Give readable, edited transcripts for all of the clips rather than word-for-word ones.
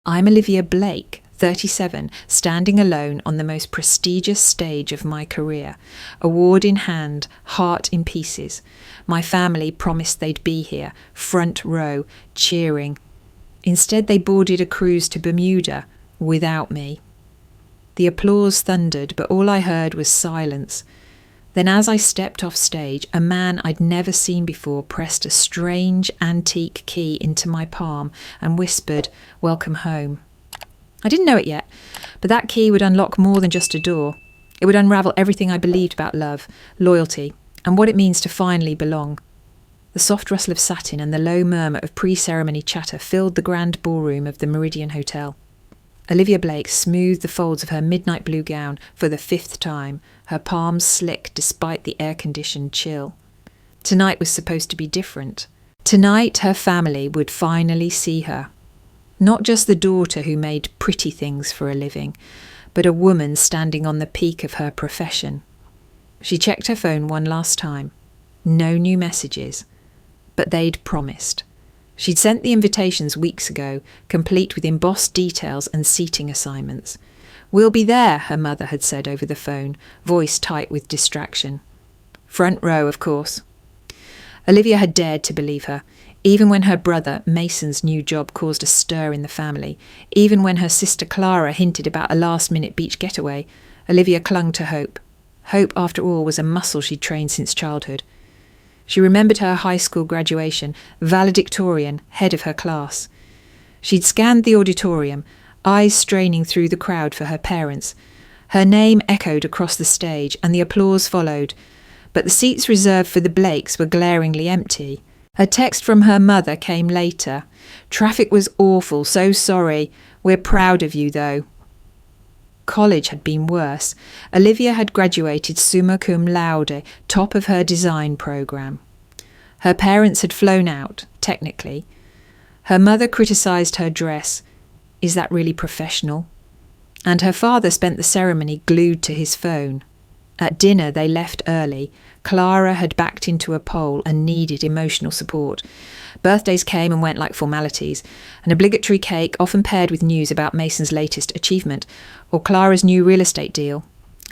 I'm Olivia Blake, 37, standing alone on the most prestigious stage of my career, award in hand, heart in pieces. My family promised they'd be here, front row, cheering. Instead, they boarded a cruise to Bermuda without me. The applause thundered, but all I heard was silence. Then as I stepped off stage, a man I'd never seen before pressed a strange antique key into my palm and whispered, "Welcome home." I didn't know it yet, but that key would unlock more than just a door. It would unravel everything I believed about love, loyalty, and what it means to finally belong. The soft rustle of satin and the low murmur of pre-ceremony chatter filled the grand ballroom of the Meridian Hotel. Olivia Blake smoothed the folds of her midnight blue gown for the 5th time, her palms slick despite the air-conditioned chill. Tonight was supposed to be different. Tonight her family would finally see her. Not just the daughter who made pretty things for a living, but a woman standing on the peak of her profession. She checked her phone one last time. No new messages. But they'd promised. She'd sent the invitations weeks ago, complete with embossed details and seating assignments. "We'll be there," her mother had said over the phone, voice tight with distraction. Front row, of course. Olivia had dared to believe her, even when her brother, Mason's new job, caused a stir in the family, even when her sister Clara hinted about a last-minute beach getaway. Olivia clung to hope. Hope, after all, was a muscle she'd trained since childhood. She remembered her high school graduation, valedictorian, head of her class. She'd scanned the auditorium, eyes straining through the crowd for her parents. Her name echoed across the stage, and the applause followed. But the seats reserved for the Blakes were glaringly empty. A text from her mother came later. "Traffic was awful, so sorry. We're proud of you, though." College had been worse. Olivia had graduated summa cum laude, top of her design programme. Her parents had flown out, technically. Her mother criticised her dress. Is that really professional? And her father spent the ceremony glued to his phone. At dinner they left early. Clara had backed into a pole and needed emotional support. Birthdays came and went like formalities. An obligatory cake, often paired with news about Mason's latest achievement, or Clara's new real estate deal.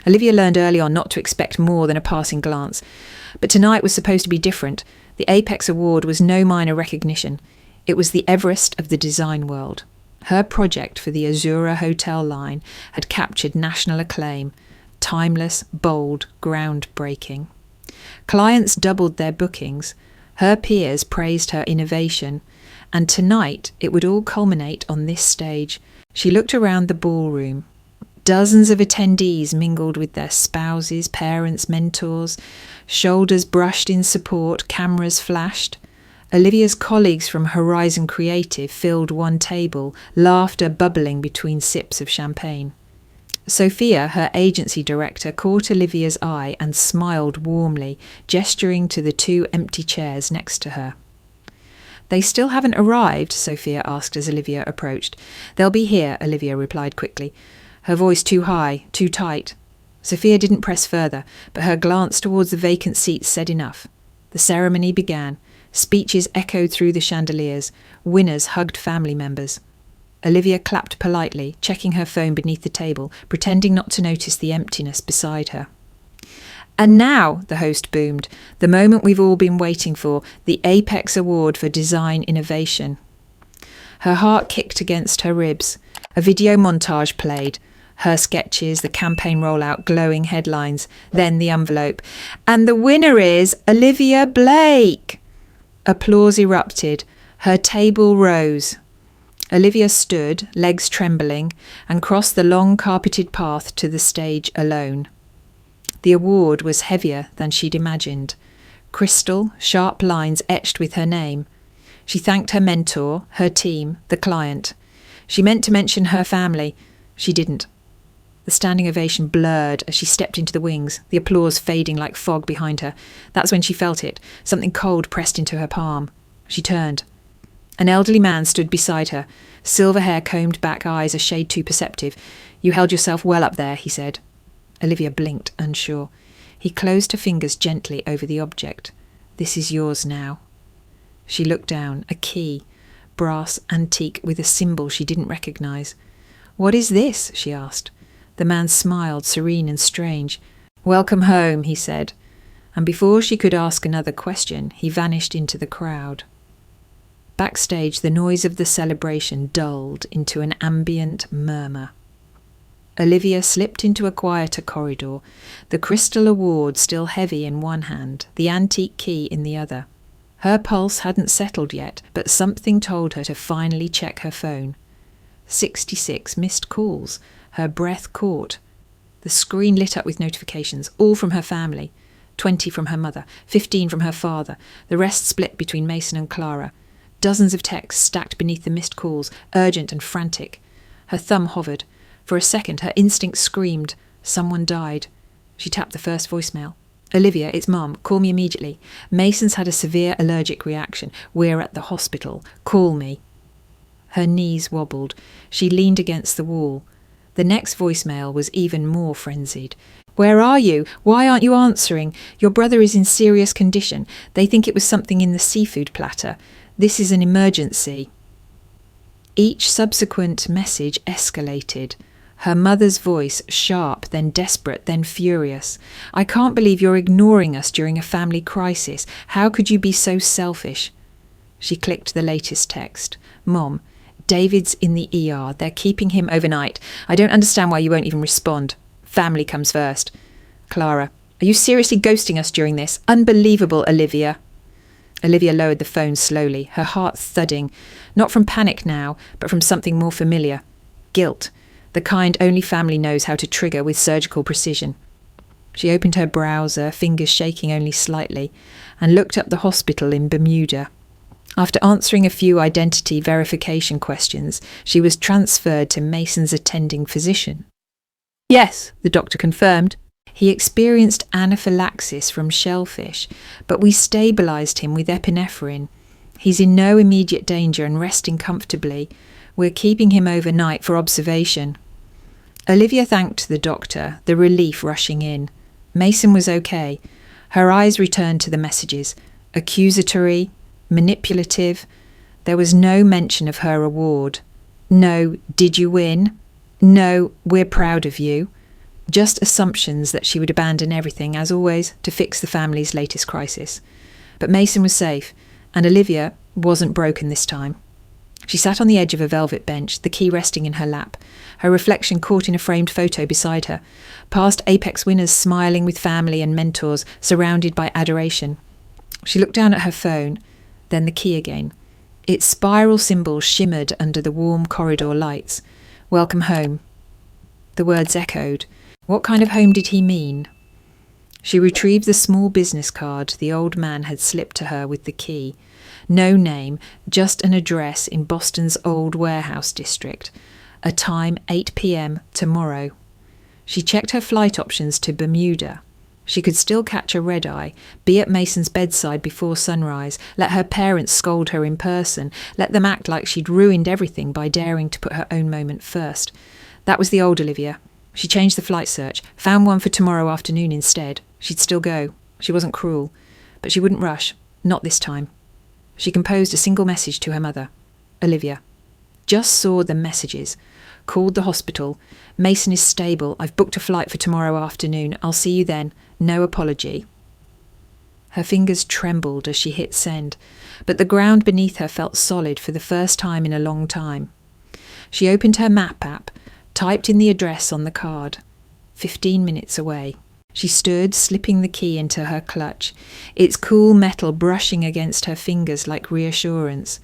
Olivia learned early on not to expect more than a passing glance. But tonight was supposed to be different. The Apex Award was no minor recognition. It was the Everest of the design world. Her project for the Azura Hotel line had captured national acclaim. Timeless, bold, groundbreaking. Clients doubled their bookings. Her peers praised her innovation. And tonight it would all culminate on this stage. She looked around the ballroom. Dozens of attendees mingled with their spouses, parents, mentors. Shoulders brushed in support, cameras flashed. Olivia's colleagues from Horizon Creative filled one table, laughter bubbling between sips of champagne. Sophia, her agency director, caught Olivia's eye and smiled warmly, gesturing to the 2 empty chairs next to her. "They still haven't arrived?" Sophia asked as Olivia approached. "They'll be here," Olivia replied quickly, her voice too high, too tight. Sophia didn't press further, but her glance towards the vacant seats said enough. The ceremony began. Speeches echoed through the chandeliers. Winners hugged family members. Olivia clapped politely, checking her phone beneath the table, pretending not to notice the emptiness beside her. "And now," the host boomed, "the moment we've all been waiting for, the Apex Award for Design Innovation." Her heart kicked against her ribs. A video montage played. Her sketches, the campaign rollout, glowing headlines, then the envelope. "And the winner is Olivia Blake!" Applause erupted. Her table rose. Olivia stood, legs trembling, and crossed the long carpeted path to the stage alone. The award was heavier than she'd imagined. Crystal, sharp lines etched with her name. She thanked her mentor, her team, the client. She meant to mention her family. She didn't. The standing ovation blurred as she stepped into the wings, the applause fading like fog behind her. That's when she felt it, something cold pressed into her palm. She turned. An elderly man stood beside her, silver hair combed back, eyes a shade too perceptive. "You held yourself well up there," he said. Olivia blinked, unsure. He closed her fingers gently over the object. "This is yours now." She looked down. A key. brass antique with a symbol she didn't recognise. "What is this?" she asked. The man smiled, serene and strange. "Welcome home," he said. And before she could ask another question, he vanished into the crowd. Backstage, the noise of the celebration dulled into an ambient murmur. Olivia slipped into a quieter corridor, the crystal award still heavy in one hand, the antique key in the other. Her pulse hadn't settled yet, but something told her to finally check her phone. 66 missed calls. Her breath caught. The screen lit up with notifications, all from her family. 20 from her mother, 15 from her father, the rest split between Mason and Clara. Dozens of texts stacked beneath the missed calls, urgent and frantic. Her thumb hovered. For a second, her instinct screamed, "Someone died." She tapped the first voicemail. "Olivia, it's Mum. Call me immediately. Mason's had a severe allergic reaction. We're at the hospital. Call me." Her knees wobbled. She leaned against the wall. The next voicemail was even more frenzied. "Where are you? Why aren't you answering? Your brother is in serious condition. They think it was something in the seafood platter. This is an emergency." Each subsequent message escalated. Her mother's voice, sharp, then desperate, then furious. "I can't believe you're ignoring us during a family crisis. How could you be so selfish?" She clicked the latest text. "Mom, David's in the ER. They're keeping him overnight. I don't understand why you won't even respond. Family comes first." "Clara, are you seriously ghosting us during this? Unbelievable, Olivia." Olivia lowered the phone slowly, her heart thudding, not from panic now, but from something more familiar. Guilt, the kind only family knows how to trigger with surgical precision. She opened her browser, fingers shaking only slightly, and looked up the hospital in Bermuda. After answering a few identity verification questions, she was transferred to Mason's attending physician. "Yes," the doctor confirmed. "He experienced anaphylaxis from shellfish, but we stabilised him with epinephrine. He's in no immediate danger and resting comfortably. We're keeping him overnight for observation." Olivia thanked the doctor, the relief rushing in. Mason was okay. Her eyes returned to the messages. Accusatory, manipulative. There was no mention of her award. No, "Did you win?" No, "We're proud of you." Just assumptions that she would abandon everything, as always, to fix the family's latest crisis. But Mason was safe, and Olivia wasn't broken this time. She sat on the edge of a velvet bench, the key resting in her lap, her reflection caught in a framed photo beside her, past Apex winners smiling with family and mentors, surrounded by adoration. She looked down at her phone, then the key again. Its spiral symbol shimmered under the warm corridor lights. "Welcome home." The words echoed. What kind of home did he mean? She retrieved the small business card the old man had slipped to her with the key. No name, just an address in Boston's old warehouse district. A time 8 p.m. tomorrow. She checked her flight options to Bermuda. She could still catch a red-eye, be at Mason's bedside before sunrise, let her parents scold her in person, let them act like she'd ruined everything by daring to put her own moment first. That was the old Olivia. She changed the flight search, found one for tomorrow afternoon instead. She'd still go. She wasn't cruel. But she wouldn't rush. Not this time. She composed a single message to her mother. "Olivia. Just saw the messages. Called the hospital. Mason is stable. I've booked a flight for tomorrow afternoon. I'll see you then. No apology." Her fingers trembled as she hit send, but the ground beneath her felt solid for the first time in a long time. She opened her map app, typed in the address on the card. 15 minutes away. She stood, slipping the key into her clutch, its cool metal brushing against her fingers like reassurance.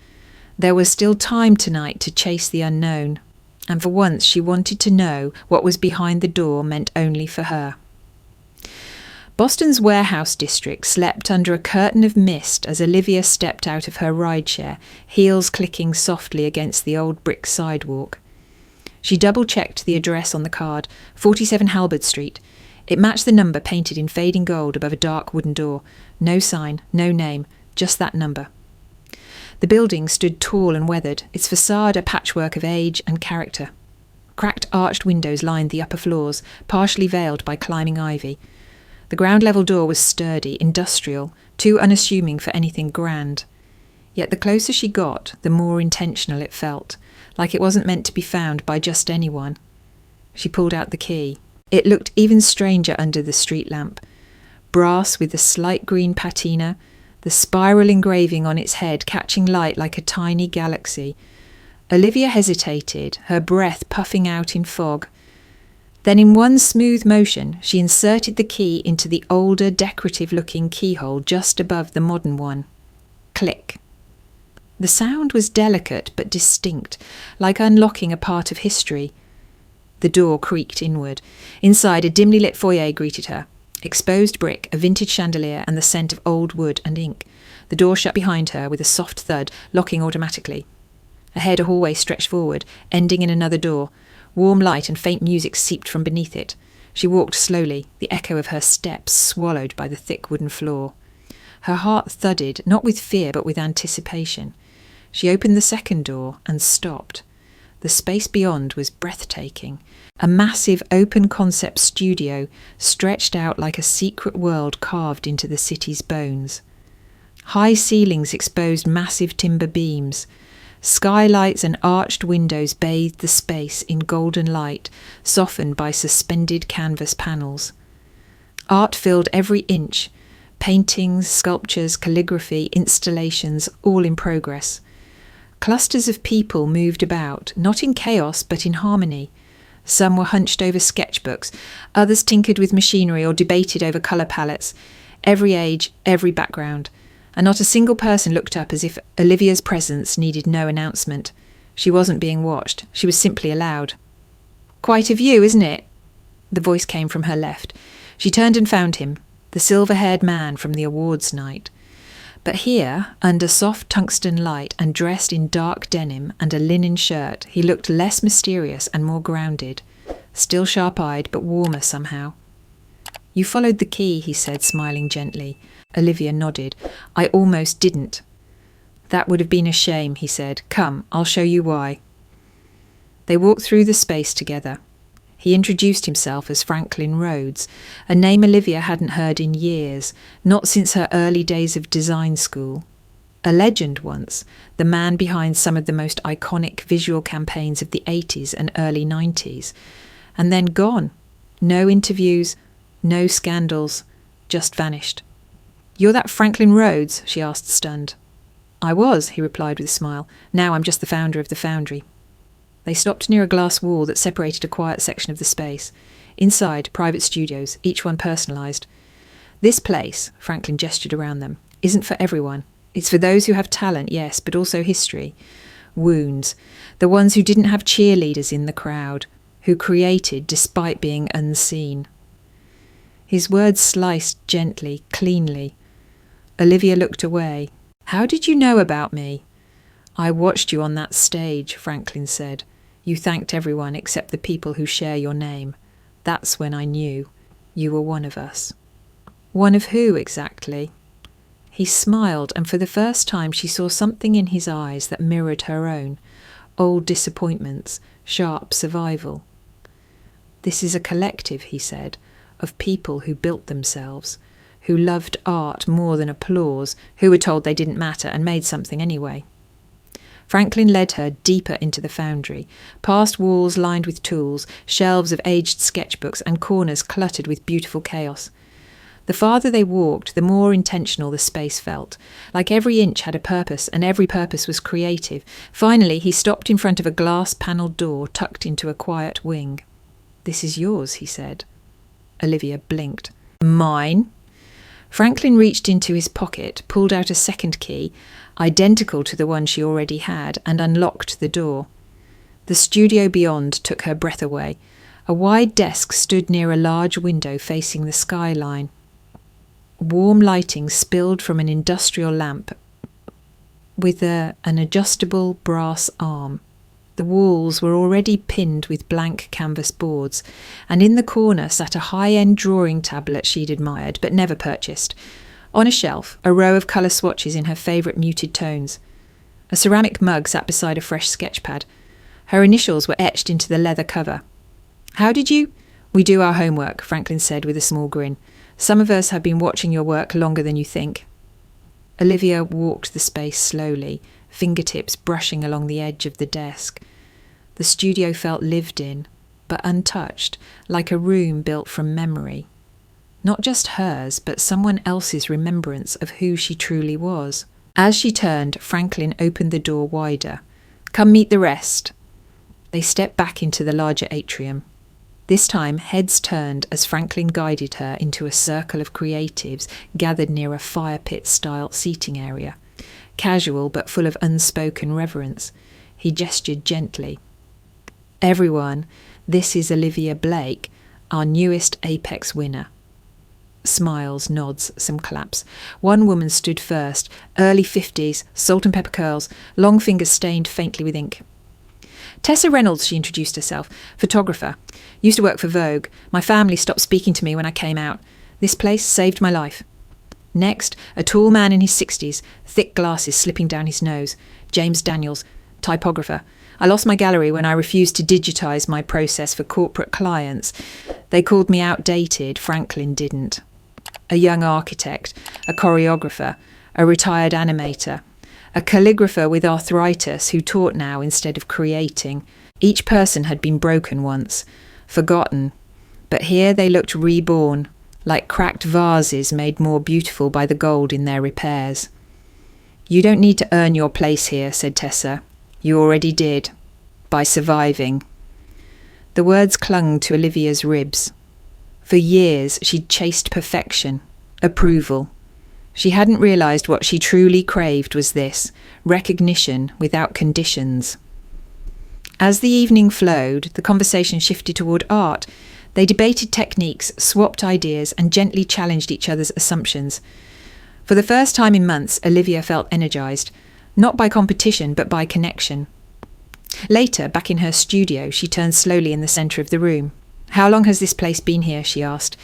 There was still time tonight to chase the unknown, and for once she wanted to know what was behind the door meant only for her. Boston's warehouse district slept under a curtain of mist as Olivia stepped out of her rideshare, heels clicking softly against the old brick sidewalk. She double-checked the address on the card, 47 Halberd Street. It matched the number painted in fading gold above a dark wooden door. No sign, no name, just that number. The building stood tall and weathered, its facade a patchwork of age and character. Cracked arched windows lined the upper floors, partially veiled by climbing ivy. The ground-level door was sturdy, industrial, too unassuming for anything grand. Yet the closer she got, the more intentional it felt, like it wasn't meant to be found by just anyone. She pulled out the key. It looked even stranger under the street lamp. Brass with a slight green patina, the spiral engraving on its head catching light like a tiny galaxy. Olivia hesitated, her breath puffing out in fog. Then in one smooth motion, she inserted the key into the older, decorative-looking keyhole just above the modern one. Click. The sound was delicate but distinct, like unlocking a part of history. The door creaked inward. Inside, a dimly lit foyer greeted her. Exposed brick, a vintage chandelier, and the scent of old wood and ink. The door shut behind her with a soft thud, locking automatically. Ahead, a hallway stretched forward, ending in another door. Warm light and faint music seeped from beneath it. She walked slowly, the echo of her steps swallowed by the thick wooden floor. Her heart thudded, not with fear but with anticipation. She opened the second door and stopped. The space beyond was breathtaking. A massive open-concept studio stretched out like a secret world carved into the city's bones. High ceilings exposed massive timber beams. Skylights and arched windows bathed the space in golden light, softened by suspended canvas panels. Art filled every inch. Paintings, sculptures, calligraphy, installations, all in progress. Clusters of people moved about, not in chaos but in harmony. Some were hunched over sketchbooks, others tinkered with machinery or debated over colour palettes. Every age, every background. And not a single person looked up as if Olivia's presence needed no announcement. She wasn't being watched, she was simply allowed. "Quite a view, isn't it?" The voice came from her left. She turned and found him, the silver-haired man from the awards night. But here, under soft tungsten light and dressed in dark denim and a linen shirt, he looked less mysterious and more grounded, still sharp-eyed but warmer somehow. "You followed the key," he said, smiling gently. Olivia nodded. "I almost didn't." "That would have been a shame," he said. "Come, I'll show you why." They walked through the space together. He introduced himself as Franklin Rhodes, a name Olivia hadn't heard in years, not since her early days of design school. A legend once, the man behind some of the most iconic visual campaigns of the 80s and early 90s. And then gone. No interviews, no scandals, just vanished. "You're that Franklin Rhodes?" she asked, stunned. "I was," he replied with a smile. "Now I'm just the founder of the foundry." They stopped near a glass wall that separated a quiet section of the space. Inside, private studios, each one personalised. "This place," Franklin gestured around them, "isn't for everyone. It's for those who have talent, yes, but also history. Wounds. The ones who didn't have cheerleaders in the crowd, who created despite being unseen." His words sliced gently, cleanly. Olivia looked away. "How did you know about me?" "I watched you on that stage," Franklin said. "You thanked everyone except the people who share your name. That's when I knew. You were one of us." "One of who, exactly?" He smiled, and for the first time she saw something in his eyes that mirrored her own. Old disappointments, sharp survival. "This is a collective," he said, "of people who built themselves, who loved art more than applause, who were told they didn't matter and made something anyway." Franklin led her deeper into the foundry, past walls lined with tools, shelves of aged sketchbooks, and corners cluttered with beautiful chaos. The farther they walked, the more intentional the space felt, like every inch had a purpose, and every purpose was creative. Finally, he stopped in front of a glass-panelled door tucked into a quiet wing. "This is yours," he said. Olivia blinked. "Mine?" Franklin reached into his pocket, pulled out a second key, identical to the one she already had, and unlocked the door. The studio beyond took her breath away. A wide desk stood near a large window facing the skyline. Warm lighting spilled from an industrial lamp with an adjustable brass arm. The walls were already pinned with blank canvas boards, and in the corner sat a high-end drawing tablet she'd admired but never purchased. On a shelf, a row of colour swatches in her favourite muted tones. A ceramic mug sat beside a fresh sketchpad. Her initials were etched into the leather cover. "How did you—" "We do our homework," Franklin said with a small grin. "Some of us have been watching your work longer than you think." Olivia walked the space slowly, fingertips brushing along the edge of the desk. The studio felt lived in, but untouched, like a room built from memory. Not just hers, but someone else's remembrance of who she truly was. As she turned, Franklin opened the door wider. "Come meet the rest." They stepped back into the larger atrium. This time, heads turned as Franklin guided her into a circle of creatives gathered near a fire pit-style seating area. Casual but full of unspoken reverence. He gestured gently. "Everyone, this is Olivia Blake, our newest Apex winner." Smiles, nods, some claps. One woman stood first, early 50s, salt and pepper curls, long fingers stained faintly with ink. "Tessa Reynolds," she introduced herself, "photographer. Used to work for Vogue. My family stopped speaking to me when I came out. This place saved my life." Next, a tall man in his 60s, thick glasses slipping down his nose. "James Daniels, typographer. I lost my gallery when I refused to digitise my process for corporate clients. They called me outdated, Franklin didn't." A young architect, a choreographer, a retired animator, a calligrapher with arthritis who taught now instead of creating. Each person had been broken once, forgotten, but here they looked reborn, like cracked vases made more beautiful by the gold in their repairs. "You don't need to earn your place here," said Tessa. "You already did, by surviving." The words clung to Olivia's ribs. For years she'd chased perfection, approval. She hadn't realised what she truly craved was this, recognition without conditions. As the evening flowed, the conversation shifted toward art. They debated techniques, swapped ideas, and gently challenged each other's assumptions. For the first time in months, Olivia felt energised, not by competition, but by connection. Later, back in her studio, she turned slowly in the centre of the room. "How long has this place been here?" she asked.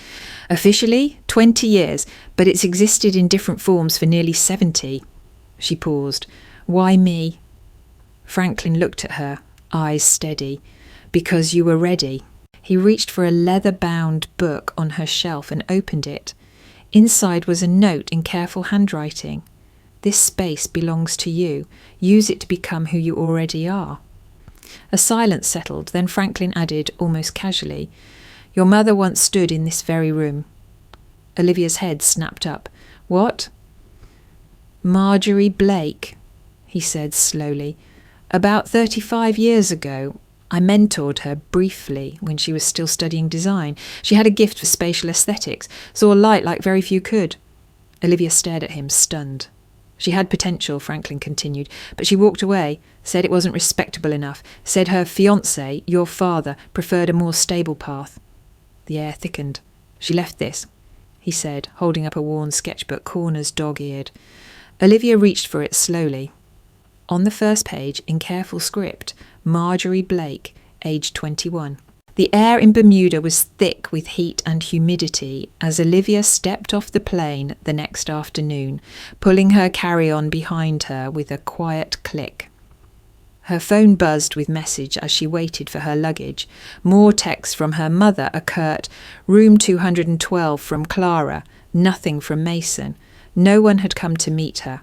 "Officially, 20 years, but it's existed in different forms for nearly 70. She paused. "Why me?" Franklin looked at her, eyes steady. "Because you were ready." He reached for a leather-bound book on her shelf and opened it. Inside was a note in careful handwriting. "This space belongs to you. Use it to become who you already are." A silence settled, then Franklin added, almost casually, "Your mother once stood in this very room." Olivia's head snapped up. "What?" "Marjorie Blake," he said slowly. "About 35 years ago, I mentored her briefly when she was still studying design. She had a gift for spatial aesthetics, saw light like very few could." Olivia stared at him, stunned. "She had potential," Franklin continued, "but she walked away, said it wasn't respectable enough, said her fiancé, your father, preferred a more stable path." The air thickened. "She left this," he said, holding up a worn sketchbook, corners dog-eared. Olivia reached for it slowly. On the first page, in careful script, Marjorie Blake, aged 21. The air in Bermuda was thick with heat and humidity as Olivia stepped off the plane the next afternoon, pulling her carry-on behind her with a quiet click. Her phone buzzed with message as she waited for her luggage. More text from her mother, a curt, "Room 212 from Clara," nothing from Mason. No one had come to meet her.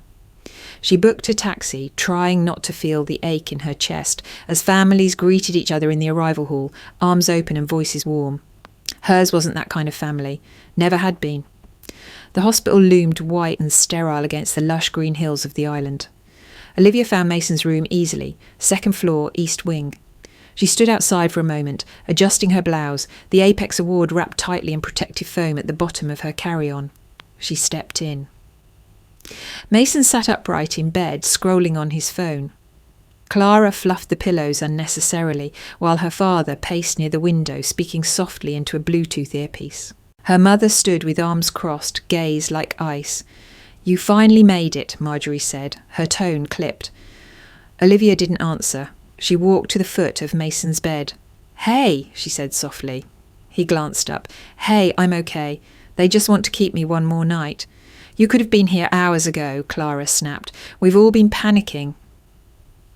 She booked a taxi, trying not to feel the ache in her chest, as families greeted each other in the arrival hall, arms open and voices warm. Hers wasn't that kind of family. Never had been. The hospital loomed white and sterile against the lush green hills of the island. Olivia found Mason's room easily, second floor, east wing. She stood outside for a moment, adjusting her blouse, the Apex award wrapped tightly in protective foam at the bottom of her carry-on. She stepped in. Mason sat upright in bed, scrolling on his phone. Clara fluffed the pillows unnecessarily, while her father paced near the window, speaking softly into a Bluetooth earpiece. Her mother stood with arms crossed, gaze like ice. "You finally made it," Marjorie said, her tone clipped. Olivia didn't answer. She walked to the foot of Mason's bed. "Hey," she said softly. He glanced up. "Hey, I'm okay. They just want to keep me one more night." "You could have been here hours ago," Clara snapped. "We've all been panicking."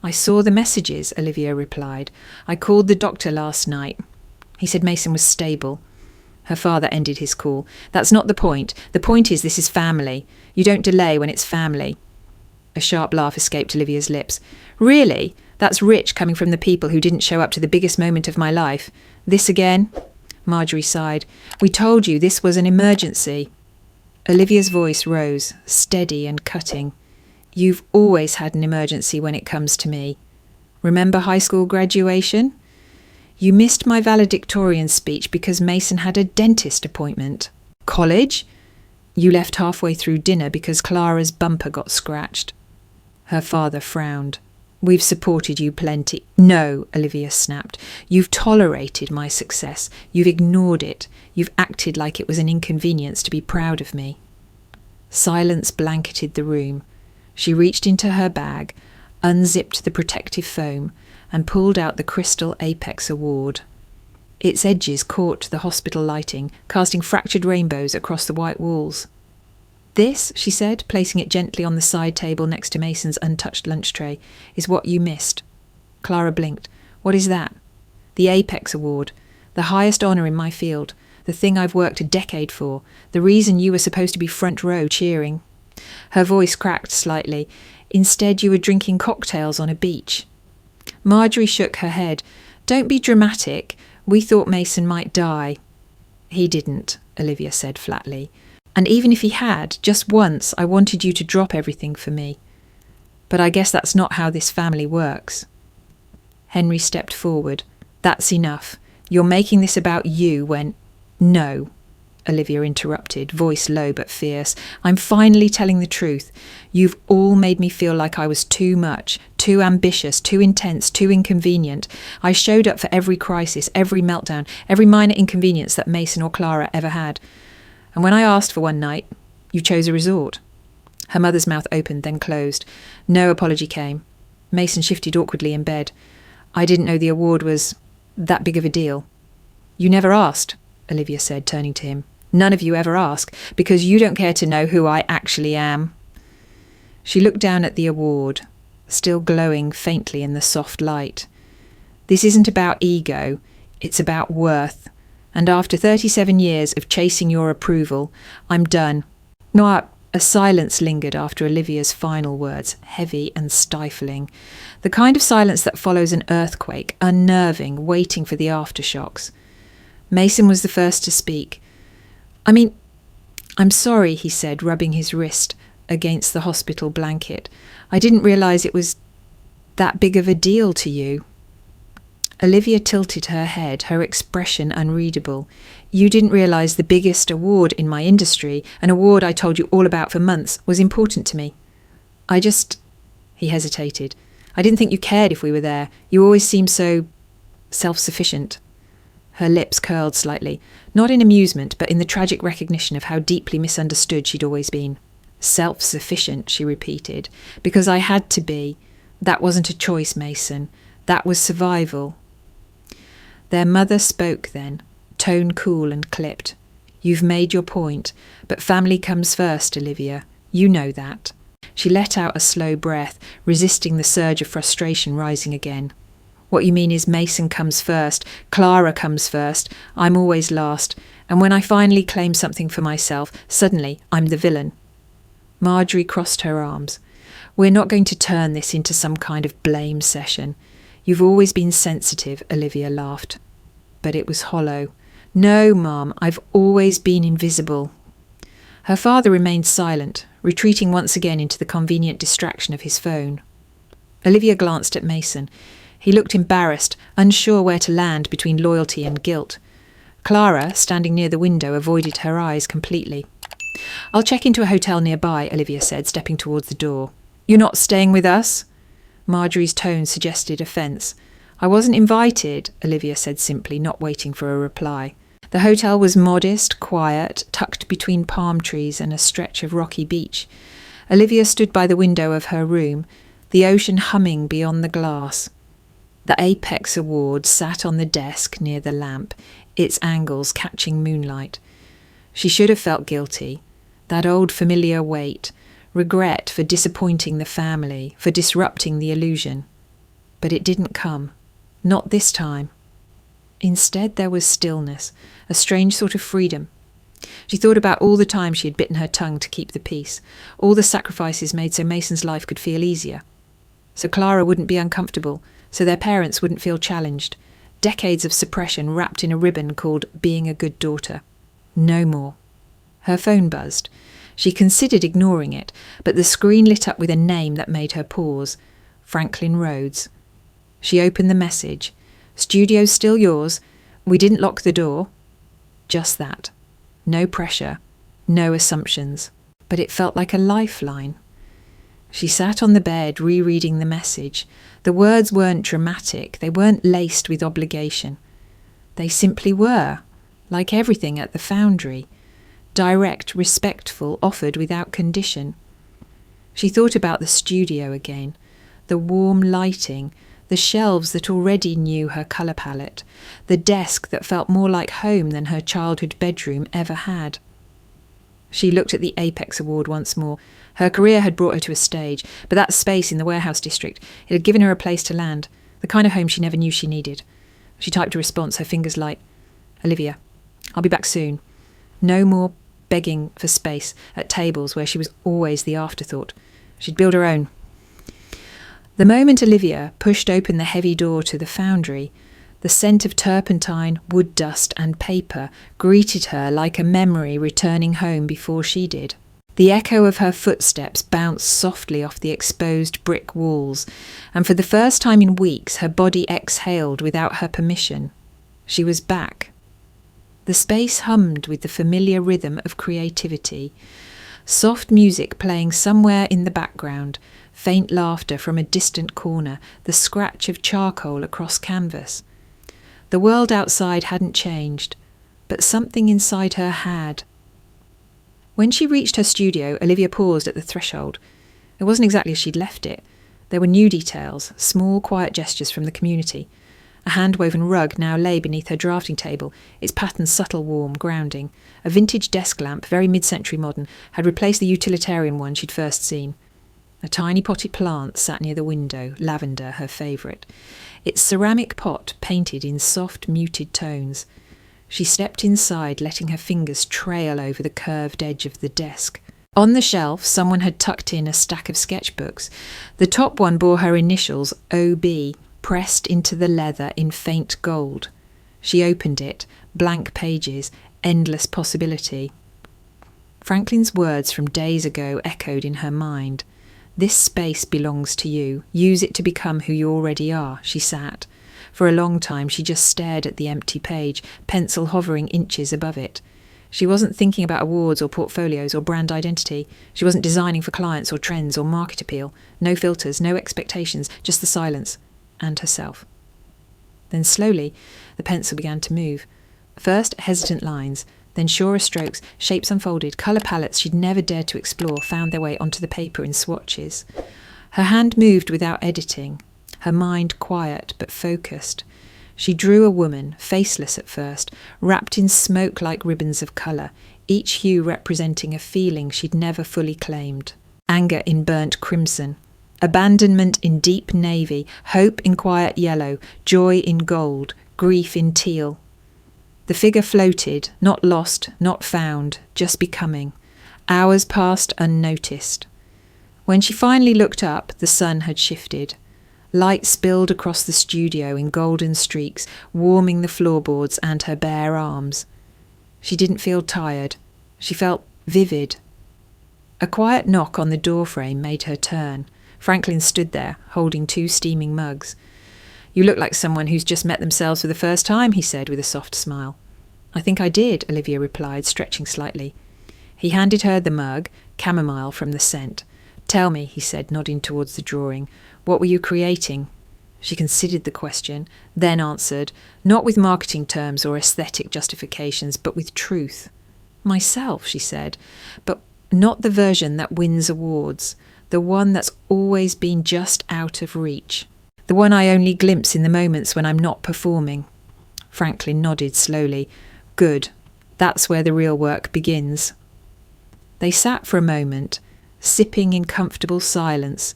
"I saw the messages," Olivia replied. "I called the doctor last night. He said Mason was stable." Her father ended his call. That's not the point. The point is this is family. You don't delay when it's family. A sharp laugh escaped Olivia's lips. Really? That's rich coming from the people who didn't show up to the biggest moment of my life. This again? Marjorie sighed. We told you this was an emergency. Olivia's voice rose, steady and cutting. You've always had an emergency when it comes to me. Remember high school graduation? You missed my valedictorian speech because Mason had a dentist appointment. College? You left halfway through dinner because Clara's bumper got scratched. Her father frowned. We've supported you plenty. No, Olivia snapped. You've tolerated my success. You've ignored it. You've acted like it was an inconvenience to be proud of me. Silence blanketed the room. She reached into her bag, unzipped the protective foam, and pulled out the crystal Apex Award. Its edges caught the hospital lighting, casting fractured rainbows across the white walls. This, she said, placing it gently on the side table next to Mason's untouched lunch tray, is what you missed. Clara blinked. What is that? The Apex Award. The highest honour in my field. The thing I've worked a decade for. The reason you were supposed to be front row cheering. Her voice cracked slightly. Instead you were drinking cocktails on a beach. Marjorie shook her head. Don't be dramatic. We thought Mason might die. He didn't, Olivia said flatly. And even if he had, just once, I wanted you to drop everything for me. But I guess that's not how this family works. Henry stepped forward. That's enough. You're making this about you when... No, Olivia interrupted, voice low but fierce. I'm finally telling the truth. You've all made me feel like I was too much, too ambitious, too intense, too inconvenient. I showed up for every crisis, every meltdown, every minor inconvenience that Mason or Clara ever had. And when I asked for one night, you chose a resort. Her mother's mouth opened, then closed. No apology came. Mason shifted awkwardly in bed. I didn't know the award was that big of a deal. You never asked, Olivia said, turning to him. None of you ever ask, because you don't care to know who I actually am. She looked down at the award, still glowing faintly in the soft light. This isn't about ego, it's about worth. And after 37 years of chasing your approval, I'm done. No, a silence lingered after Olivia's final words, heavy and stifling. The kind of silence that follows an earthquake, unnerving, waiting for the aftershocks. Mason was the first to speak. I'm sorry, he said, rubbing his wrist against the hospital blanket. I didn't realise it was that big of a deal to you. Olivia tilted her head, her expression unreadable. You didn't realise the biggest award in my industry, an award I told you all about for months, was important to me. He hesitated. I didn't think you cared if we were there. You always seemed so self-sufficient. Her lips curled slightly, not in amusement, but in the tragic recognition of how deeply misunderstood she'd always been. Self-sufficient, she repeated, because I had to be. That wasn't a choice, Mason. That was survival. Their mother spoke then, tone cool and clipped. You've made your point, but family comes first, Olivia. You know that. She let out a slow breath, resisting the surge of frustration rising again. What you mean is Mason comes first, Clara comes first, I'm always last, and when I finally claim something for myself, suddenly I'm the villain. Marjorie crossed her arms. We're not going to turn this into some kind of blame session. You've always been sensitive, Olivia laughed. But it was hollow. No, Mum, I've always been invisible. Her father remained silent, retreating once again into the convenient distraction of his phone. Olivia glanced at Mason. He looked embarrassed, unsure where to land between loyalty and guilt. Clara, standing near the window, avoided her eyes completely. I'll check into a hotel nearby, Olivia said, stepping towards the door. You're not staying with us? Marjorie's tone suggested offence. I wasn't invited, Olivia said simply, not waiting for a reply. The hotel was modest, quiet, tucked between palm trees and a stretch of rocky beach. Olivia stood by the window of her room, the ocean humming beyond the glass. The Apex Award sat on the desk near the lamp, its angles catching moonlight. She should have felt guilty. That old familiar weight, regret for disappointing the family, for disrupting the illusion. But it didn't come. Not this time. Instead, there was stillness, a strange sort of freedom. She thought about all the time she had bitten her tongue to keep the peace, all the sacrifices made so Mason's life could feel easier. So Clara wouldn't be uncomfortable, so their parents wouldn't feel challenged. Decades of suppression wrapped in a ribbon called being a good daughter. No more. Her phone buzzed. She considered ignoring it, but the screen lit up with a name that made her pause. Franklin Rhodes. She opened the message. "Studio's still yours. We didn't lock the door." Just that. No pressure. No assumptions. But it felt like a lifeline. She sat on the bed rereading the message. The words weren't dramatic. They weren't laced with obligation. They simply were, like everything at the foundry. Direct, respectful, offered without condition. She thought about the studio again. The warm lighting, the shelves that already knew her colour palette, the desk that felt more like home than her childhood bedroom ever had. She looked at the Apex Award once more. Her career had brought her to a stage, but that space in the warehouse district, it had given her a place to land, the kind of home she never knew she needed. She typed a response, her fingers light. "Olivia, I'll be back soon." No more begging for space at tables where she was always the afterthought. She'd build her own. The moment Olivia pushed open the heavy door to the foundry, the scent of turpentine, wood dust and paper greeted her like a memory returning home before she did. The echo of her footsteps bounced softly off the exposed brick walls, and for the first time in weeks her body exhaled without her permission. She was back. The space hummed with the familiar rhythm of creativity. Soft music playing somewhere in the background, faint laughter from a distant corner, the scratch of charcoal across canvas. The world outside hadn't changed, but something inside her had. When she reached her studio, Olivia paused at the threshold. It wasn't exactly as she'd left it. There were new details, small, quiet gestures from the community. A hand-woven rug now lay beneath her drafting table, its pattern subtle, warm, grounding. A vintage desk lamp, very mid-century modern, had replaced the utilitarian one she'd first seen. A tiny potted plant sat near the window, lavender her favourite. Its ceramic pot painted in soft, muted tones. She stepped inside, letting her fingers trail over the curved edge of the desk. On the shelf, someone had tucked in a stack of sketchbooks. The top one bore her initials, OB, pressed into the leather in faint gold. She opened it, blank pages, endless possibility. Franklin's words from days ago echoed in her mind. "This space belongs to you. Use it to become who you already are," she sat. For a long time she just stared at the empty page, pencil hovering inches above it. She wasn't thinking about awards or portfolios or brand identity. She wasn't designing for clients or trends or market appeal. No filters, no expectations, just the silence. And herself. Then slowly the pencil began to move. First hesitant lines, then surer strokes, shapes unfolded, colour palettes she'd never dared to explore found their way onto the paper in swatches. Her hand moved without editing, her mind quiet but focused. She drew a woman, faceless at first, wrapped in smoke like ribbons of colour, each hue representing a feeling she'd never fully claimed. Anger in burnt crimson, abandonment in deep navy, hope in quiet yellow, joy in gold, grief in teal. The figure floated, not lost, not found, just becoming. Hours passed unnoticed. When she finally looked up, the sun had shifted. Light spilled across the studio in golden streaks, warming the floorboards and her bare arms. She didn't feel tired. She felt vivid. A quiet knock on the doorframe made her turn. Franklin stood there, holding 2 steaming mugs. "You look like someone who's just met themselves for the first time," he said with a soft smile. "I think I did," Olivia replied, stretching slightly. He handed her the mug, chamomile from the scent. "Tell me," he said, nodding towards the drawing, "what were you creating?" She considered the question, then answered, not with marketing terms or aesthetic justifications, but with truth. "Myself," she said, "but not the version that wins awards. The one that's always been just out of reach. The one I only glimpse in the moments when I'm not performing." Franklin nodded slowly. "Good. That's where the real work begins." They sat for a moment, sipping in comfortable silence.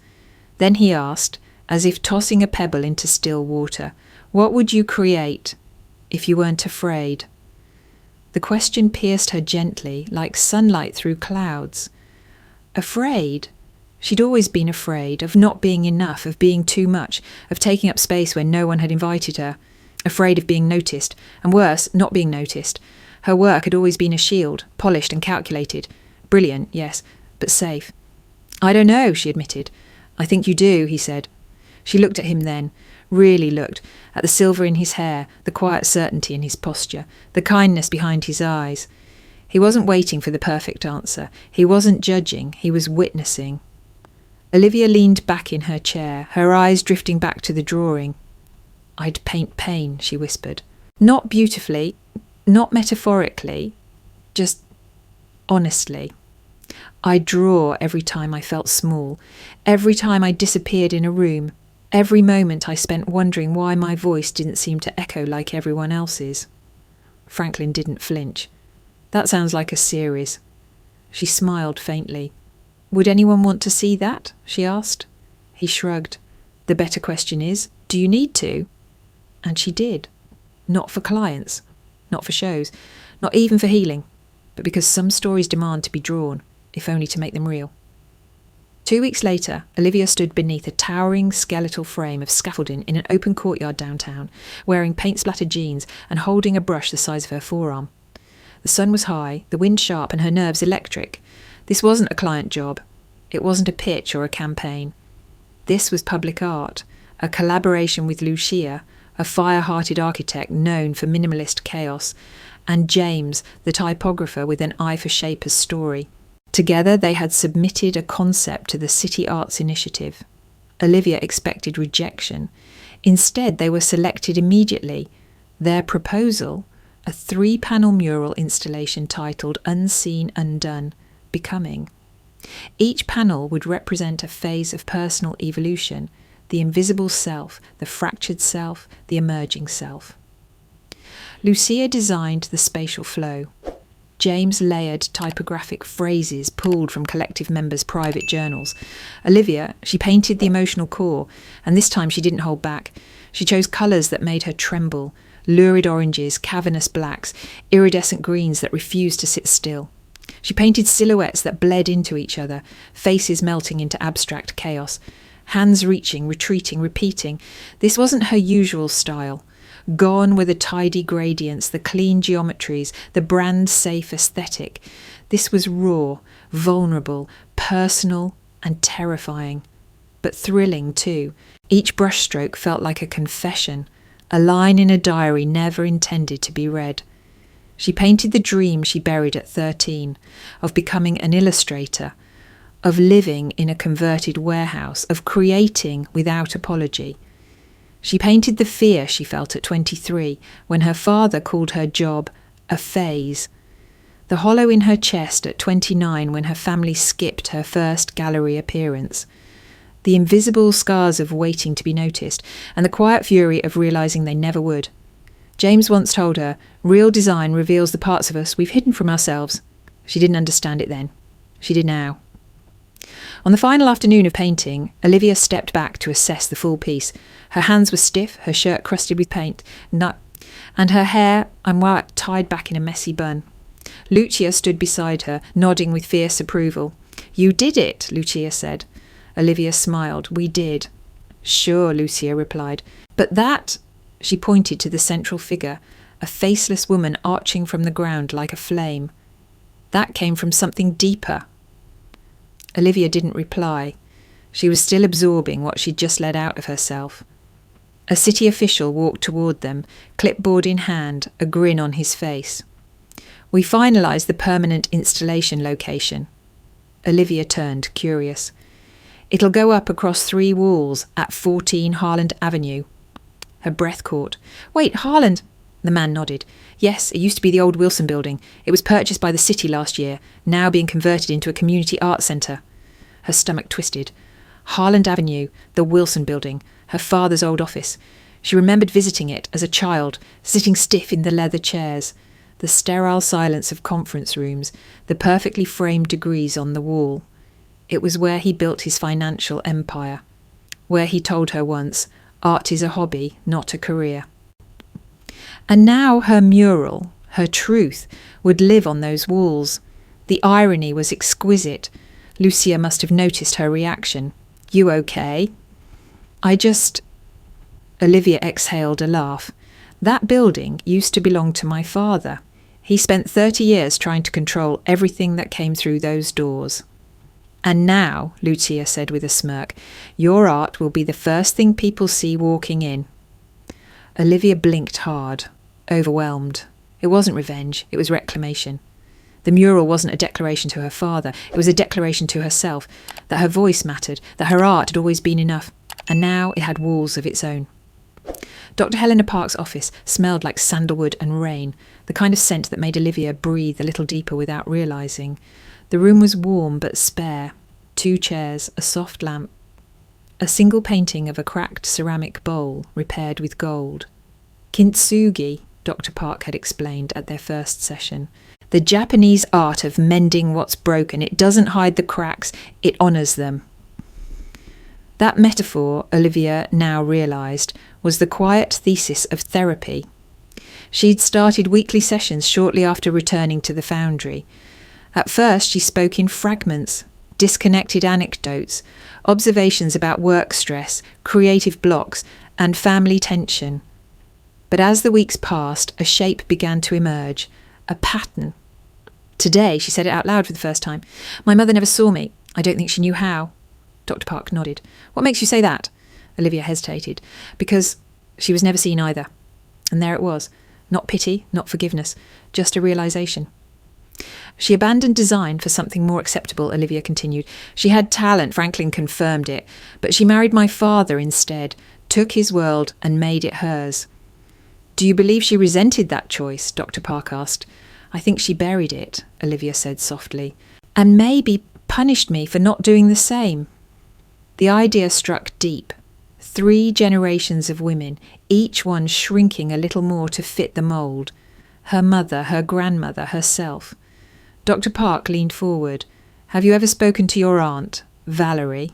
Then he asked, as if tossing a pebble into still water, "What would you create?" if you weren't afraid. The question pierced her gently, like sunlight through clouds. Afraid? She'd always been afraid of not being enough, of being too much, of taking up space when no one had invited her. Afraid of being noticed, and worse, not being noticed. Her work had always been a shield, polished and calculated. Brilliant, yes, but safe. I don't know, she admitted. I think you do, he said. She looked at him then, really looked, at the silver in his hair, the quiet certainty in his posture, the kindness behind his eyes. He wasn't waiting for the perfect answer. He wasn't judging, he was witnessing. Olivia leaned back in her chair, her eyes drifting back to the drawing. I'd paint pain, she whispered. Not beautifully, not metaphorically, just honestly. I'd draw every time I felt small, every time I disappeared in a room, every moment I spent wondering why my voice didn't seem to echo like everyone else's. Franklin didn't flinch. That sounds like a series. She smiled faintly. Would anyone want to see that? She asked. He shrugged. The better question is, do you need to? And she did. Not for clients, not for shows, not even for healing, but because some stories demand to be drawn, if only to make them real. 2 weeks later, Olivia stood beneath a towering skeletal frame of scaffolding in an open courtyard downtown, wearing paint-splattered jeans and holding a brush the size of her forearm. The sun was high, the wind sharp, and her nerves electric. This wasn't a client job. It wasn't a pitch or a campaign. This was public art, a collaboration with Lucia, a fire-hearted architect known for minimalist chaos, and James, the typographer with an eye for shape as story. Together they had submitted a concept to the City Arts Initiative. Olivia expected rejection. Instead, they were selected immediately. Their proposal, a 3-panel mural installation titled Unseen Undone, Becoming. Each panel would represent a phase of personal evolution, the invisible self, the fractured self, the emerging self. Lucia designed the spatial flow. James layered typographic phrases pulled from collective members' private journals. Olivia, she painted the emotional core, and this time she didn't hold back. She chose colours that made her tremble, lurid oranges, cavernous blacks, iridescent greens that refused to sit still. She painted silhouettes that bled into each other, faces melting into abstract chaos, hands reaching, retreating, repeating. This wasn't her usual style. Gone were the tidy gradients, the clean geometries, the brand-safe aesthetic. This was raw, vulnerable, personal and terrifying. But thrilling too. Each brushstroke felt like a confession, a line in a diary never intended to be read. She painted the dream she buried at 13, of becoming an illustrator, of living in a converted warehouse, of creating without apology. She painted the fear she felt at 23, when her father called her job a phase. The hollow in her chest at 29, when her family skipped her first gallery appearance. The invisible scars of waiting to be noticed, and the quiet fury of realising they never would. James once told her, real design reveals the parts of us we've hidden from ourselves. She didn't understand it then. She did now. On the final afternoon of painting, Olivia stepped back to assess the full piece. Her hands were stiff, her shirt crusted with paint, and her hair tied back in a messy bun. Lucia stood beside her, nodding with fierce approval. You did it, Lucia said. Olivia smiled. We did. Sure, Lucia replied. But that... She pointed to the central figure, a faceless woman arching from the ground like a flame. That came from something deeper. Olivia didn't reply. She was still absorbing what she'd just let out of herself. A city official walked toward them, clipboard in hand, a grin on his face. We finalised the permanent installation location. Olivia turned, curious. It'll go up across 3 walls at 14 Harland Avenue. Her breath caught. Wait, Harland? The man nodded. Yes, it used to be the old Wilson building. It was purchased by the city last year, now being converted into a community arts centre. Her stomach twisted. Harland Avenue, the Wilson building, her father's old office. She remembered visiting it as a child, sitting stiff in the leather chairs, the sterile silence of conference rooms, the perfectly framed degrees on the wall. It was where he built his financial empire, where he told her once, art is a hobby, not a career. And now her mural, her truth, would live on those walls. The irony was exquisite. Lucia must have noticed her reaction. "You okay?" Olivia exhaled a laugh. "That building used to belong to my father. He spent 30 years trying to control everything that came through those doors." "And now," Lucia said with a smirk, "your art will be the first thing people see walking in." Olivia blinked hard, overwhelmed. It wasn't revenge, it was reclamation. The mural wasn't a declaration to her father, it was a declaration to herself, that her voice mattered, that her art had always been enough, and now it had walls of its own. Dr. Helena Park's office smelled like sandalwood and rain, the kind of scent that made Olivia breathe a little deeper without realising. The room was warm but spare. 2 chairs, a soft lamp, a single painting of a cracked ceramic bowl repaired with gold. Kintsugi, Dr. Park had explained at their first session. The Japanese art of mending what's broken. It doesn't hide the cracks, it honours them. That metaphor, Olivia now realised, was the quiet thesis of therapy. She'd started weekly sessions shortly after returning to the foundry. At first she spoke in fragments, disconnected anecdotes, observations about work stress, creative blocks, and family tension. But as the weeks passed, a shape began to emerge, a pattern. Today, she said it out loud for the first time. "My mother never saw me. I don't think she knew how." Dr. Park nodded. "What makes you say that?" Olivia hesitated. "Because she was never seen either." And there it was. Not pity, not forgiveness, just a realisation. "She abandoned design for something more acceptable," Olivia continued. "She had talent, Franklin confirmed it, but she married my father instead, took his world and made it hers." "Do you believe she resented that choice?" Dr. Park asked. "I think she buried it," Olivia said softly, "and maybe punished me for not doing the same." The idea struck deep. 3 generations of women, each one shrinking a little more to fit the mould. Her mother, her grandmother, herself. Dr. Park leaned forward. "Have you ever spoken to your aunt, Valerie?"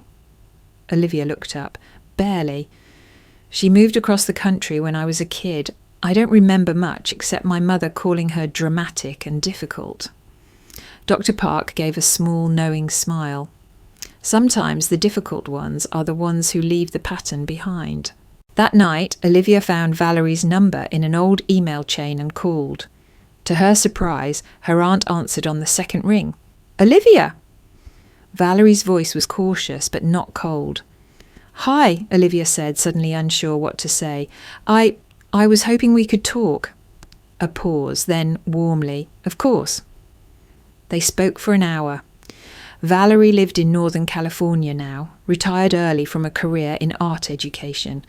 Olivia looked up. "Barely. She moved across the country when I was a kid. I don't remember much except my mother calling her dramatic and difficult." Dr. Park gave a small, knowing smile. Sometimes the difficult ones are the ones who leave the pattern behind. That night, Olivia found Valerie's number in an old email chain and called. To her surprise, her aunt answered on the second ring. "Olivia!" Valerie's voice was cautious but not cold. "Hi," Olivia said, suddenly unsure what to say. I was hoping we could talk." A pause, then warmly, "Of course." They spoke for an hour. Valerie lived in Northern California now, retired early from a career in art education.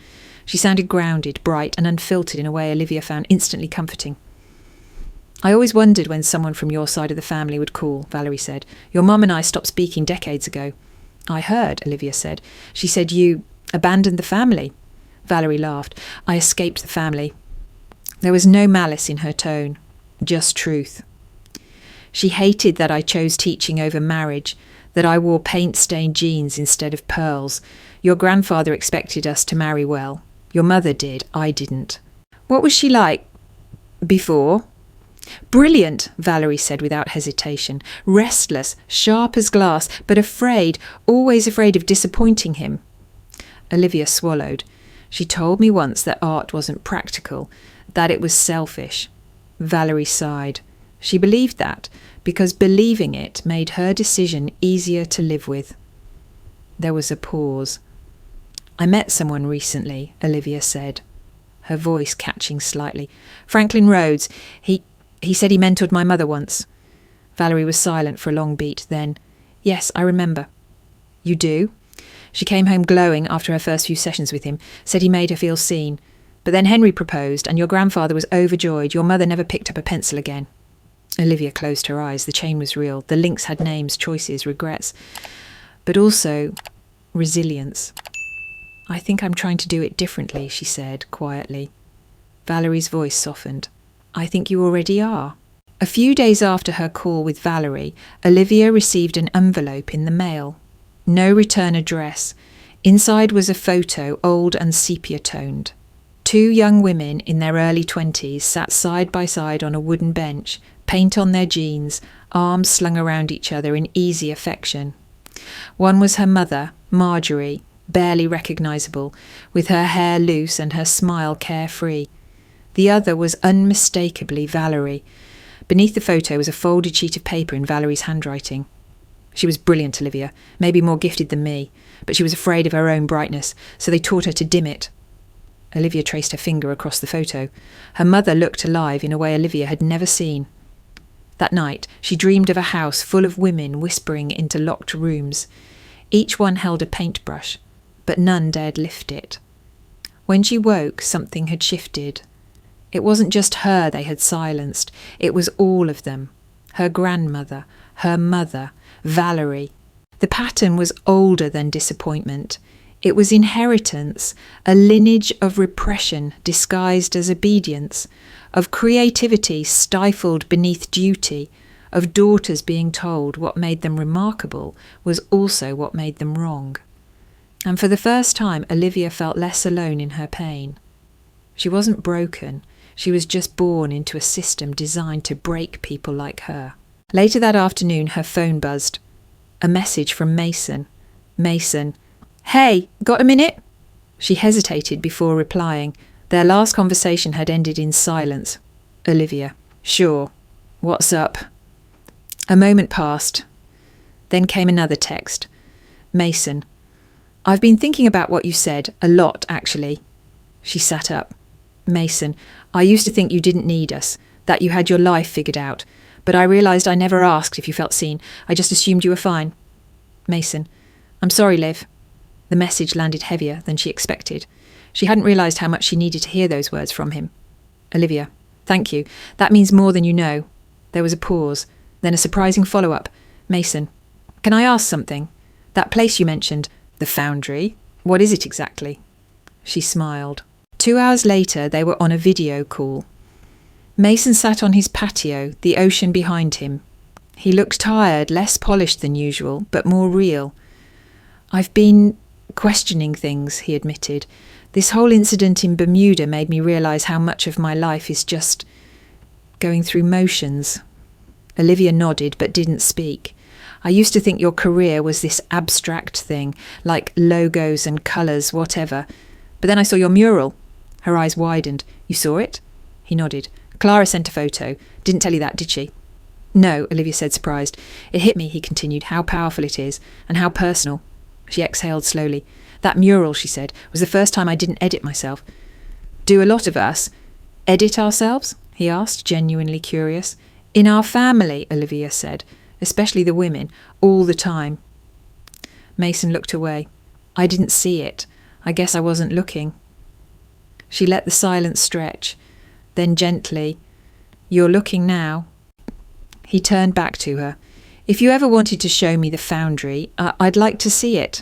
She sounded grounded, bright, and unfiltered in a way Olivia found instantly comforting. "I always wondered when someone from your side of the family would call," Valerie said. "Your mum and I stopped speaking decades ago." "I heard," Olivia said. "She said you abandoned the family." Valerie laughed. "I escaped the family." There was no malice in her tone, just truth. "She hated that I chose teaching over marriage, that I wore paint-stained jeans instead of pearls. Your grandfather expected us to marry well. Your mother did, I didn't." "What was she like before?" "Brilliant," Valerie said without hesitation. "Restless, sharp as glass, but afraid, always afraid of disappointing him." Olivia swallowed. "She told me once that art wasn't practical, that it was selfish." Valerie sighed. She believed that, because believing it made her decision easier to live with. There was a pause. "I met someone recently," Olivia said, her voice catching slightly. "Franklin Rhodes. He said he mentored my mother once." Valerie was silent for a long beat, then, "Yes, I remember." "You do?" She came home glowing after her first few sessions with him, said he made her feel seen. But then Henry proposed, and your grandfather was overjoyed. Your mother never picked up a pencil again. Olivia closed her eyes. The chain was real. The links had names, choices, regrets, but also resilience. "I think I'm trying to do it differently," she said quietly. Valerie's voice softened. "I think you already are." A few days after her call with Valerie, Olivia received an envelope in the mail. No return address. Inside was a photo, old and sepia-toned. Two young women in their early 20s sat side by side on a wooden bench, paint on their jeans, arms slung around each other in easy affection. One was her mother, Marjorie, barely recognisable, with her hair loose and her smile carefree. The other was unmistakably Valerie. Beneath the photo was a folded sheet of paper in Valerie's handwriting. She was brilliant, Olivia, maybe more gifted than me, but she was afraid of her own brightness, so they taught her to dim it. Olivia traced her finger across the photo. Her mother looked alive in a way Olivia had never seen. That night, she dreamed of a house full of women whispering into locked rooms. Each one held a paintbrush, but none dared lift it. When she woke, something had shifted. It wasn't just her they had silenced, it was all of them. Her grandmother, her mother, Valerie. The pattern was older than disappointment. It was inheritance, a lineage of repression disguised as obedience, of creativity stifled beneath duty, of daughters being told what made them remarkable was also what made them wrong. And for the first time, Olivia felt less alone in her pain. She wasn't broken. She was just born into a system designed to break people like her. Later that afternoon, her phone buzzed. A message from Mason. Mason. "Hey, got a minute?" She hesitated before replying. Their last conversation had ended in silence. Olivia. "Sure. What's up?" A moment passed. Then came another text. Mason. "I've been thinking about what you said, a lot actually." She sat up. Mason. "I used to think you didn't need us, that you had your life figured out, but I realised I never asked if you felt seen. I just assumed you were fine." Mason. "I'm sorry, Liv." The message landed heavier than she expected. She hadn't realised how much she needed to hear those words from him. Olivia. "Thank you. That means more than you know." There was a pause, then a surprising follow-up. Mason. "Can I ask something? That place you mentioned, the foundry, what is it exactly?" She smiled. 2 hours later, they were on a video call. Mason sat on his patio, the ocean behind him. He looked tired, less polished than usual, but more real. "I've been questioning things," he admitted. "This whole incident in Bermuda made me realise how much of my life is just going through motions." Olivia nodded but didn't speak. "I used to think your career was this abstract thing, like logos and colours, whatever. But then I saw your mural." Her eyes widened. "You saw it?" He nodded. "Clara sent a photo. Didn't tell you that, did she?" "No," Olivia said, surprised. "It hit me," he continued, "how powerful it is, and how personal." She exhaled slowly. "That mural," she said, "was the first time I didn't edit myself." "Do a lot of us edit ourselves?" he asked, genuinely curious. "In our family," Olivia said, "especially the women, all the time." Mason looked away. "I didn't see it. I guess I wasn't looking." She let the silence stretch. Then gently, "You're looking now." He turned back to her. "If you ever wanted to show me the foundry, I'd like to see it."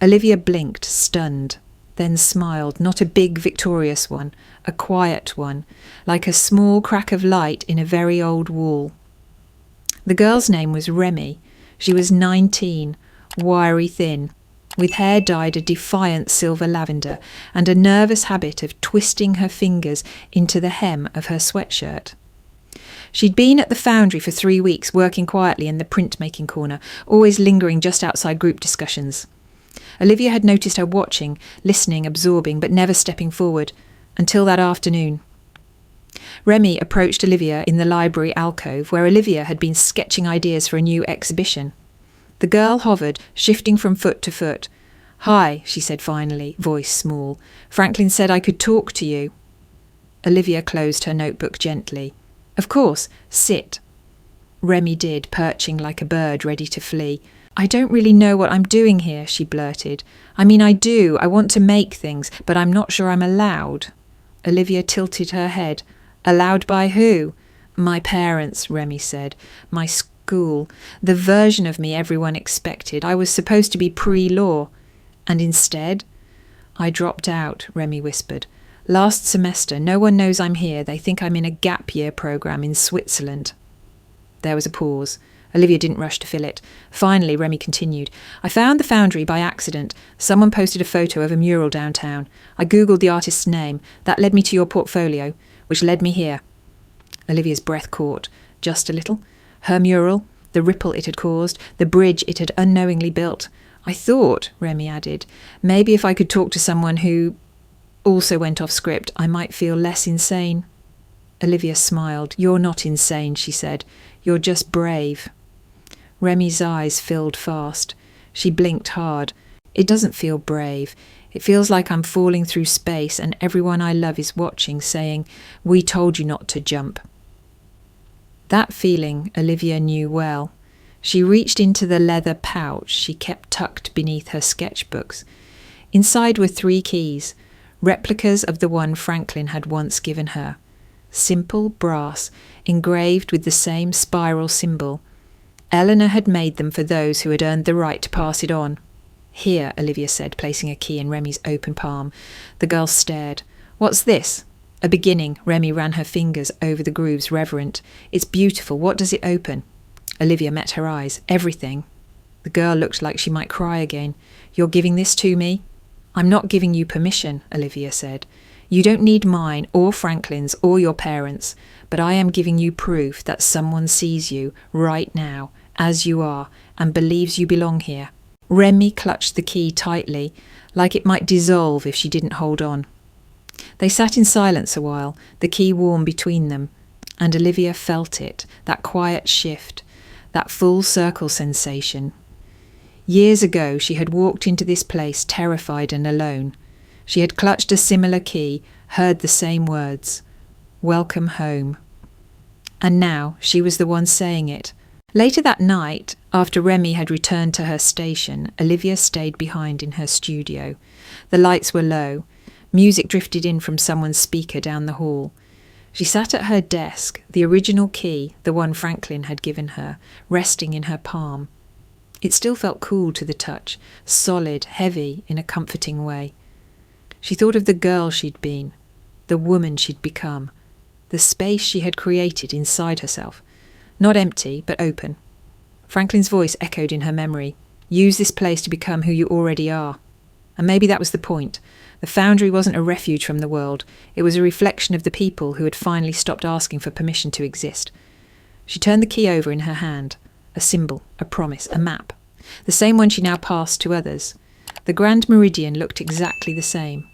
Olivia blinked, stunned, then smiled, not a big, victorious one, a quiet one, like a small crack of light in a very old wall. The girl's name was Remy. She was 19, wiry thin, with hair dyed a defiant silver lavender and a nervous habit of twisting her fingers into the hem of her sweatshirt. She'd been at the foundry for 3 weeks, working quietly in the printmaking corner, always lingering just outside group discussions. Olivia had noticed her watching, listening, absorbing, but never stepping forward, until that afternoon. Remy approached Olivia in the library alcove, where Olivia had been sketching ideas for a new exhibition. The girl hovered, shifting from foot to foot. "Hi," she said finally, voice small. "Franklin said I could talk to you." Olivia closed her notebook gently. "Of course, sit." Remy did, perching like a bird ready to flee. "I don't really know what I'm doing here," she blurted. "I mean, I do. I want to make things, but I'm not sure I'm allowed." Olivia tilted her head. "Allowed by who?" "My parents," Remy said. "My school. The version of me everyone expected. I was supposed to be pre-law. And instead?" "I dropped out," Remy whispered. "Last semester. No one knows I'm here. They think I'm in a gap year programme in Switzerland." There was a pause. Olivia didn't rush to fill it. Finally, Remy continued. I found the foundry by accident. Someone posted a photo of a mural downtown. I googled the artist's name. That led me to your portfolio, which led me here. Olivia's breath caught, just a little. Her mural, the ripple it had caused, the bridge it had unknowingly built. I thought, Remy added, maybe if I could talk to someone who also went off script, I might feel less insane. Olivia smiled. You're not insane, she said. You're just brave. Remy's eyes filled fast. She blinked hard. It doesn't feel brave. It feels like I'm falling through space and everyone I love is watching, saying, we told you not to jump. That feeling Olivia knew well. She reached into the leather pouch she kept tucked beneath her sketchbooks. Inside were 3 keys, replicas of the one Franklin had once given her. Simple brass, engraved with the same spiral symbol. Eleanor had made them for those who had earned the right to pass it on. Here, Olivia said, placing a key in Remy's open palm. The girl stared. What's this? A beginning. Remy ran her fingers over the grooves, reverent. It's beautiful. What does it open? Olivia met her eyes. Everything. The girl looked like she might cry again. You're giving this to me? I'm not giving you permission, Olivia said. You don't need mine or Franklin's or your parents', but I am giving you proof that someone sees you right now, as you are, and believes you belong here. Remy clutched the key tightly, like it might dissolve if she didn't hold on. They sat in silence a while, the key warm between them, and Olivia felt it, that quiet shift, that full circle sensation. Years ago she had walked into this place terrified and alone. She had clutched a similar key, heard the same words. Welcome home. And now she was the one saying it. Later that night, after Remy had returned to her station, Olivia stayed behind in her studio. The lights were low. Music drifted in from someone's speaker down the hall. She sat at her desk, the original key, the one Franklin had given her, resting in her palm. It still felt cool to the touch, solid, heavy in a comforting way. She thought of the girl she'd been, the woman she'd become, the space she had created inside herself. Not empty, but open. Franklin's voice echoed in her memory. Use this place to become who you already are. And maybe that was the point. The foundry wasn't a refuge from the world. It was a reflection of the people who had finally stopped asking for permission to exist. She turned the key over in her hand. A symbol, a promise, a map. The same one she now passed to others. The Grand Meridian looked exactly the same.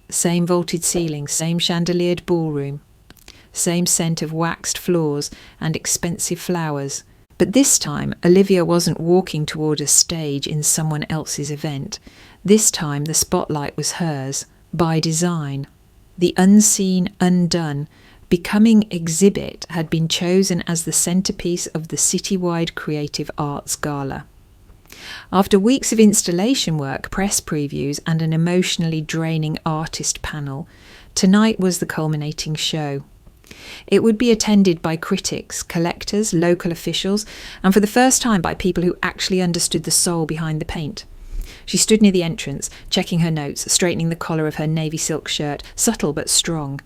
Same vaulted ceiling, same chandeliered ballroom. Same scent of waxed floors and expensive flowers. But this time, Olivia wasn't walking toward a stage in someone else's event. This time, the spotlight was hers, by design. The unseen, undone, becoming exhibit had been chosen as the centerpiece of the citywide Creative Arts Gala. After weeks of installation work, press previews, and an emotionally draining artist panel, tonight was the culminating show. It would be attended by critics, collectors, local officials, and for the first time by people who actually understood the soul behind the paint. She stood near the entrance, checking her notes, straightening the collar of her navy silk shirt, subtle but strong.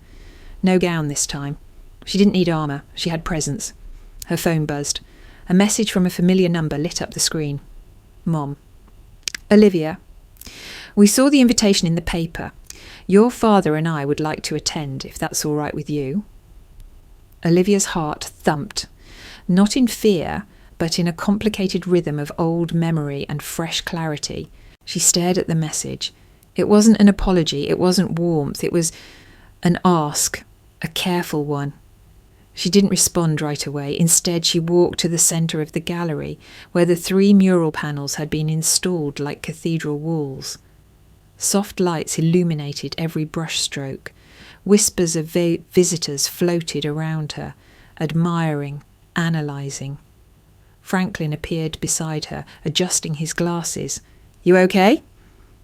No gown this time. She didn't need armour, she had presence. Her phone buzzed. A message from a familiar number lit up the screen. Mom. Olivia, we saw the invitation in the paper. Your father and I would like to attend, if that's all right with you. Olivia's heart thumped, not in fear, but in a complicated rhythm of old memory and fresh clarity. She stared at the message. It wasn't an apology, it wasn't warmth, it was an ask, a careful one. She didn't respond right away. Instead, she walked to the centre of the gallery, where the 3 mural panels had been installed like cathedral walls. Soft lights illuminated every brushstroke. Whispers of visitors floated around her, admiring, analysing. Franklin appeared beside her, adjusting his glasses. You okay?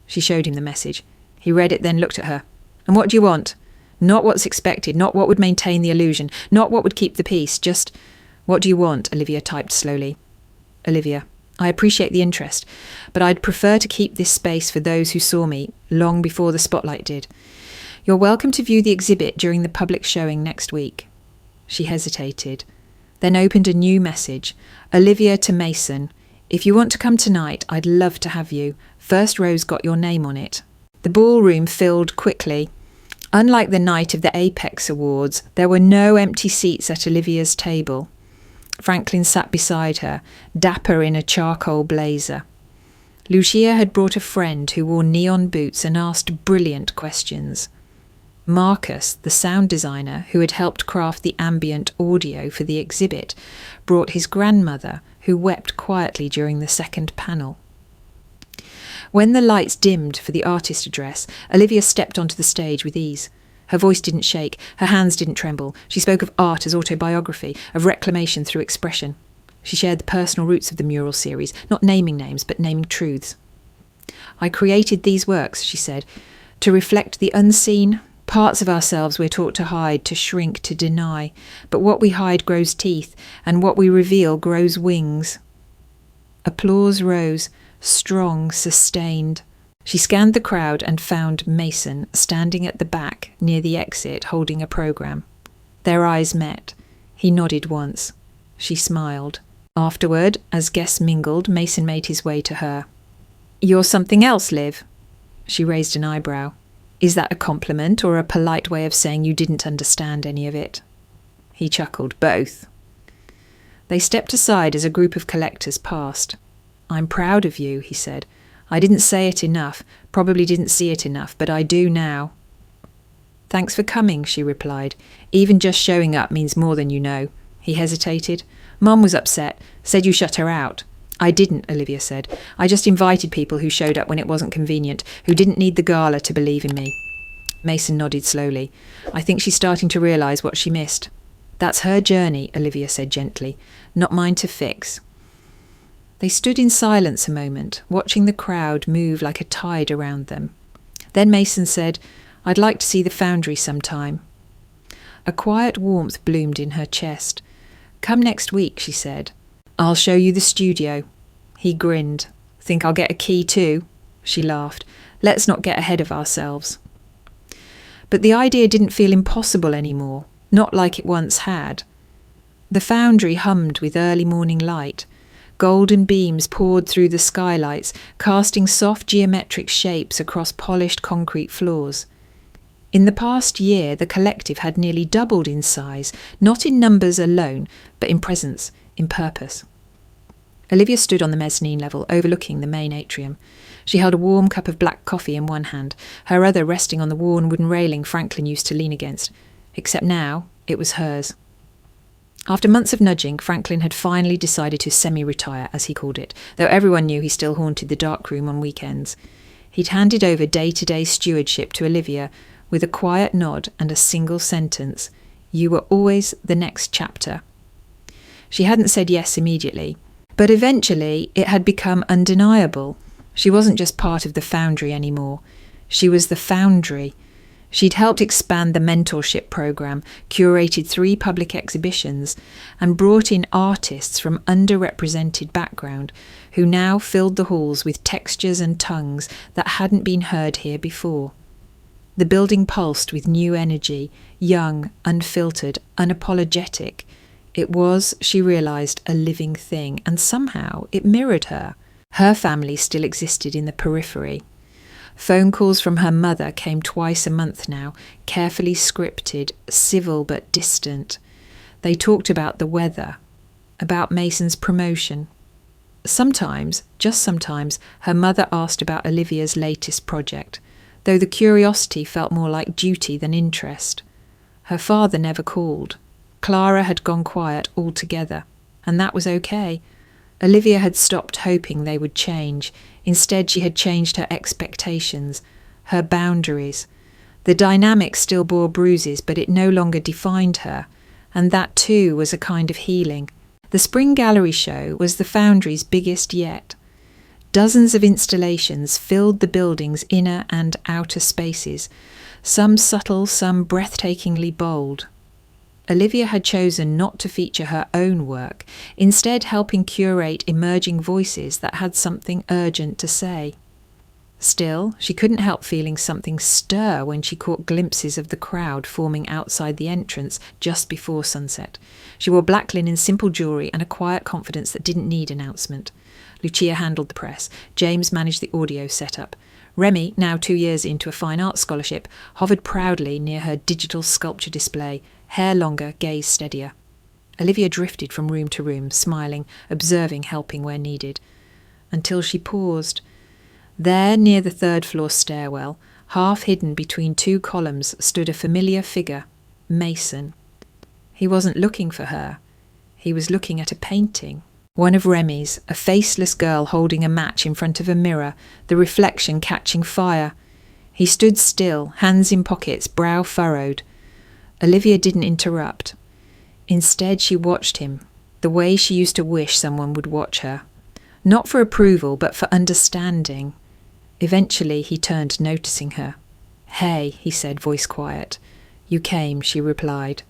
She showed him the message. He read it, then looked at her. And what do you want? Not what's expected, not what would maintain the illusion, not what would keep the peace, just what do you want? Olivia typed slowly. Olivia, I appreciate the interest, but I'd prefer to keep this space for those who saw me long before the spotlight did. You're welcome to view the exhibit during the public showing next week. She hesitated. then opened a new message. Olivia to Mason. If you want to come tonight, I'd love to have you. First row's got your name on it. The ballroom filled quickly. Unlike the night of the Apex Awards, there were no empty seats at Olivia's table. Franklin sat beside her, dapper in a charcoal blazer. Lucia had brought a friend who wore neon boots and asked brilliant questions. Marcus, the sound designer who had helped craft the ambient audio for the exhibit, brought his grandmother, who wept quietly during the second panel. When the lights dimmed for the artist address, Olivia stepped onto the stage with ease. Her voice didn't shake, her hands didn't tremble. She spoke of art as autobiography, of reclamation through expression. She shared the personal roots of the mural series, not naming names, but naming truths. I created these works, she said, to reflect the unseen parts of ourselves we're taught to hide, to shrink, to deny. But what we hide grows teeth, and what we reveal grows wings. Applause rose, strong, sustained. She scanned the crowd and found Mason standing at the back near the exit holding a programme. Their eyes met. He nodded once. She smiled. Afterward, as guests mingled, Mason made his way to her. "You're something else, Liv." She raised an eyebrow. "Is that a compliment or a polite way of saying you didn't understand any of it?" He chuckled. "Both." They stepped aside as a group of collectors passed. "I'm proud of you," he said. "I didn't say it enough, probably didn't see it enough, but I do now." "Thanks for coming," she replied. "Even just showing up means more than you know." He hesitated. "Mum was upset, said you shut her out." "I didn't," Olivia said. "I just invited people who showed up when it wasn't convenient, who didn't need the gala to believe in me." Mason nodded slowly. "I think she's starting to realise what she missed." "That's her journey," Olivia said gently. "Not mine to fix." They stood in silence a moment, watching the crowd move like a tide around them. Then Mason said, "I'd like to see the foundry sometime." A quiet warmth bloomed in her chest. "Come next week," she said. "I'll show you the studio." He grinned. "Think I'll get a key too?" She laughed. "Let's not get ahead of ourselves." But the idea didn't feel impossible anymore, not like it once had. The foundry hummed with early morning light. Golden beams poured through the skylights, casting soft geometric shapes across polished concrete floors. In the past year, the collective had nearly doubled in size, not in numbers alone, but in presence, in purpose. Olivia stood on the mezzanine level, overlooking the main atrium. She held a warm cup of black coffee in one hand, her other resting on the worn wooden railing Franklin used to lean against. Except now, it was hers. After months of nudging, Franklin had finally decided to semi-retire, as he called it, though everyone knew he still haunted the dark room on weekends. He'd handed over day-to-day stewardship to Olivia with a quiet nod and a single sentence: "You were always the next chapter." She hadn't said yes immediately, but eventually it had become undeniable. She wasn't just part of the foundry anymore. She was the foundry. She'd helped expand the mentorship program, curated 3 public exhibitions, and brought in artists from underrepresented background who now filled the halls with textures and tongues that hadn't been heard here before. The building pulsed with new energy, young, unfiltered, unapologetic. It was, she realised, a living thing, and somehow it mirrored her. Her family still existed in the periphery. Phone calls from her mother came twice a month now, carefully scripted, civil but distant. They talked about the weather, about Mason's promotion. Sometimes, just sometimes, her mother asked about Olivia's latest project, though the curiosity felt more like duty than interest. Her father never called. Clara had gone quiet altogether, and that was okay. Olivia had stopped hoping they would change. Instead, she had changed her expectations, her boundaries. The dynamic still bore bruises, but it no longer defined her, and that too was a kind of healing. The Spring Gallery Show was the Foundry's biggest yet. Dozens of installations filled the building's inner and outer spaces, some subtle, some breathtakingly bold. Olivia had chosen not to feature her own work, instead helping curate emerging voices that had something urgent to say. Still, she couldn't help feeling something stir when she caught glimpses of the crowd forming outside the entrance just before sunset. She wore black linen, simple jewellery, and a quiet confidence that didn't need announcement. Lucia handled the press. James managed the audio setup. Remy, now 2 years into a fine arts scholarship, hovered proudly near her digital sculpture display, hair longer, gaze steadier. Olivia drifted from room to room, smiling, observing, helping where needed. Until she paused. There, near the third-floor stairwell, half hidden between 2 columns, stood a familiar figure, Mason. He wasn't looking for her. He was looking at a painting. One of Remy's, a faceless girl holding a match in front of a mirror, the reflection catching fire. He stood still, hands in pockets, brow furrowed. Olivia didn't interrupt. Instead, she watched him, the way she used to wish someone would watch her. Not for approval, but for understanding. Eventually, he turned, noticing her. "Hey," he said, voice quiet. "You came," she replied.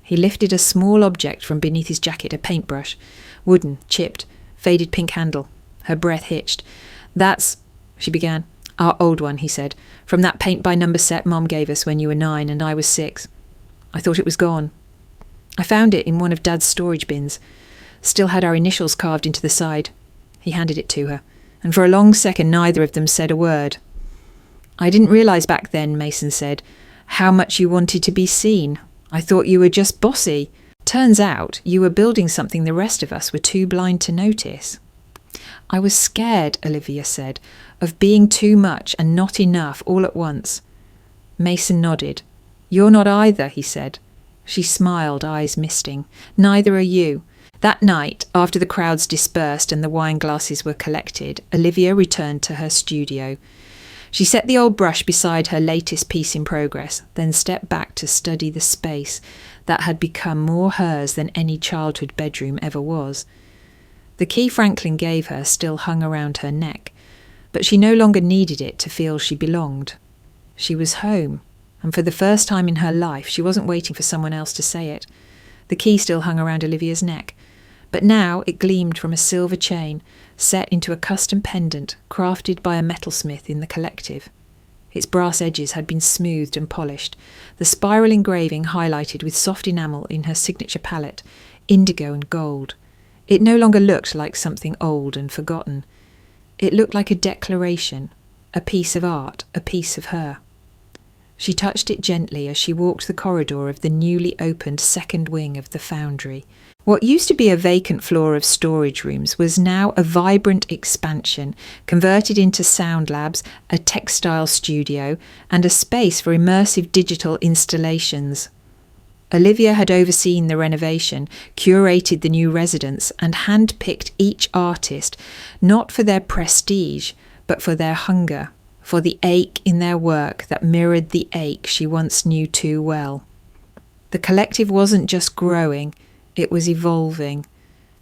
He lifted a small object from beneath his jacket, a paintbrush. Wooden, chipped, faded pink handle. Her breath hitched. "That's," she began. "Our old one," he said. "From that paint-by-number set Mom gave us when you were 9 and I was 6. I thought it was gone. I found it in one of Dad's storage bins. Still had our initials carved into the side." He handed it to her, and for a long second neither of them said a word. "I didn't realise back then," Mason said, "how much you wanted to be seen. I thought you were just bossy. Turns out you were building something the rest of us were too blind to notice." "I was scared," Olivia said, "of being too much and not enough all at once." Mason nodded. "You're not either," he said. She smiled, eyes misting. "Neither are you." That night, after the crowds dispersed and the wine glasses were collected, Olivia returned to her studio. She set the old brush beside her latest piece in progress, then stepped back to study the space that had become more hers than any childhood bedroom ever was. The key Franklin gave her still hung around her neck, but she no longer needed it to feel she belonged. She was home, and for the first time in her life she wasn't waiting for someone else to say it. The key still hung around Olivia's neck, but now it gleamed from a silver chain, set into a custom pendant crafted by a metalsmith in the collective. Its brass edges had been smoothed and polished, the spiral engraving highlighted with soft enamel in her signature palette, indigo and gold. It no longer looked like something old and forgotten. It looked like a declaration, a piece of art, a piece of her. She touched it gently as she walked the corridor of the newly opened second wing of the foundry. What used to be a vacant floor of storage rooms was now a vibrant expansion, converted into sound labs, a textile studio, and a space for immersive digital installations. Olivia had overseen the renovation, curated the new residents, and handpicked each artist, not for their prestige, but for their hunger, for the ache in their work that mirrored the ache she once knew too well. The collective wasn't just growing, it was evolving,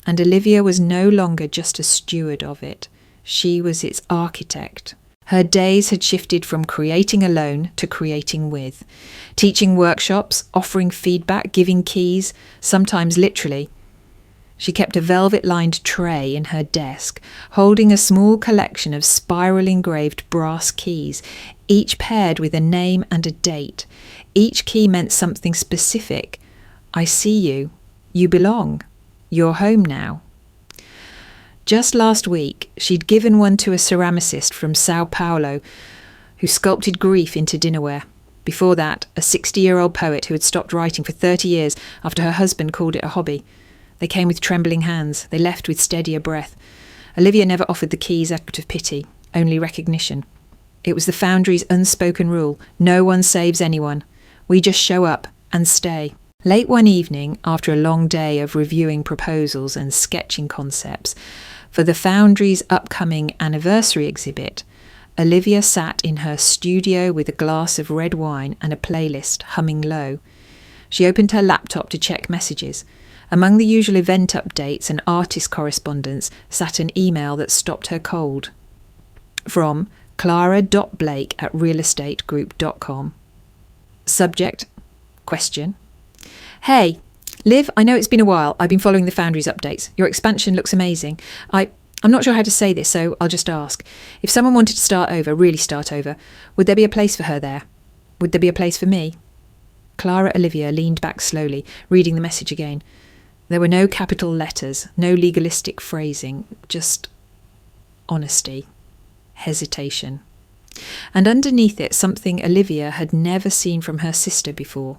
and Olivia was no longer just a steward of it. She was its architect. Her days had shifted from creating alone to creating with, teaching workshops, offering feedback, giving keys, sometimes literally. She kept a velvet-lined tray in her desk, holding a small collection of spiral-engraved brass keys, each paired with a name and a date. Each key meant something specific. "I see you. You belong. You're home now." Just last week, she'd given one to a ceramicist from Sao Paulo who sculpted grief into dinnerware. Before that, a 60-year-old poet who had stopped writing for 30 years after her husband called it a hobby. They came with trembling hands. They left with steadier breath. Olivia never offered the keys out of pity, only recognition. It was the Foundry's unspoken rule. No one saves anyone. We just show up and stay. Late one evening, after a long day of reviewing proposals and sketching concepts, for the Foundry's upcoming anniversary exhibit, Olivia sat in her studio with a glass of red wine and a playlist humming low. She opened her laptop to check messages. Among the usual event updates and artist correspondence sat an email that stopped her cold. From clara.blake@realestategroup.com. Subject, question. "Hey, Liv, I know it's been a while. I've been following the Foundry's updates. Your expansion looks amazing. I I'm not sure how to say this, so I'll just ask. If someone wanted to start over, really start over, would there be a place for her there? Would there be a place for me? Clara Olivia leaned back slowly, reading the message again. There were no capital letters, no legalistic phrasing, just honesty, hesitation. And underneath it, something Olivia had never seen from her sister before.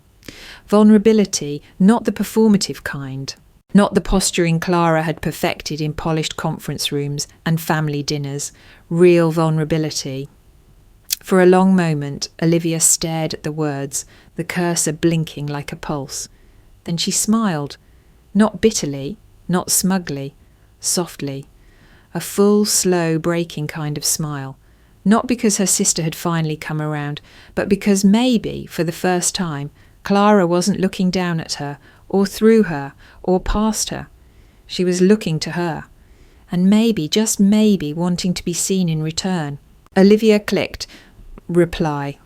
Vulnerability, not the performative kind. Not the posturing Clara had perfected in polished conference rooms and family dinners. Real vulnerability. For a long moment, Olivia stared at the words, the cursor blinking like a pulse. Then she smiled. Not bitterly, not smugly, softly. A full, slow, breaking kind of smile. Not because her sister had finally come around, but because maybe, for the first time, Clara wasn't looking down at her, or through her, or past her. She was looking to her. And maybe, just maybe, wanting to be seen in return. Olivia clicked. Reply.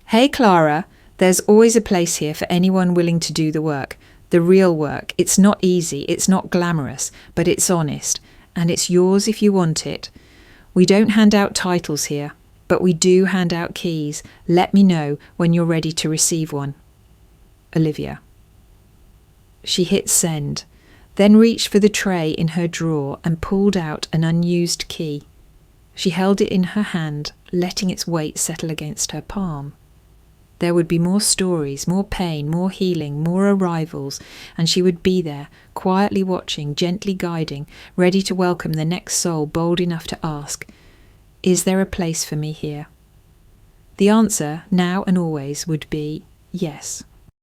Hey Clara, there's always a place here for anyone willing to do the work. The real work. It's not easy, it's not glamorous, but it's honest. And it's yours if you want it. We don't hand out titles here, but we do hand out keys. Let me know when you're ready to receive one. Olivia. She hit send, then reached for the tray in her drawer and pulled out an unused key. She held it in her hand, letting its weight settle against her palm. There would be more stories, more pain, more healing, more arrivals, and she would be there, quietly watching, gently guiding, ready to welcome the next soul bold enough to ask, "Is there a place for me here?" The answer, now and always, would be yes.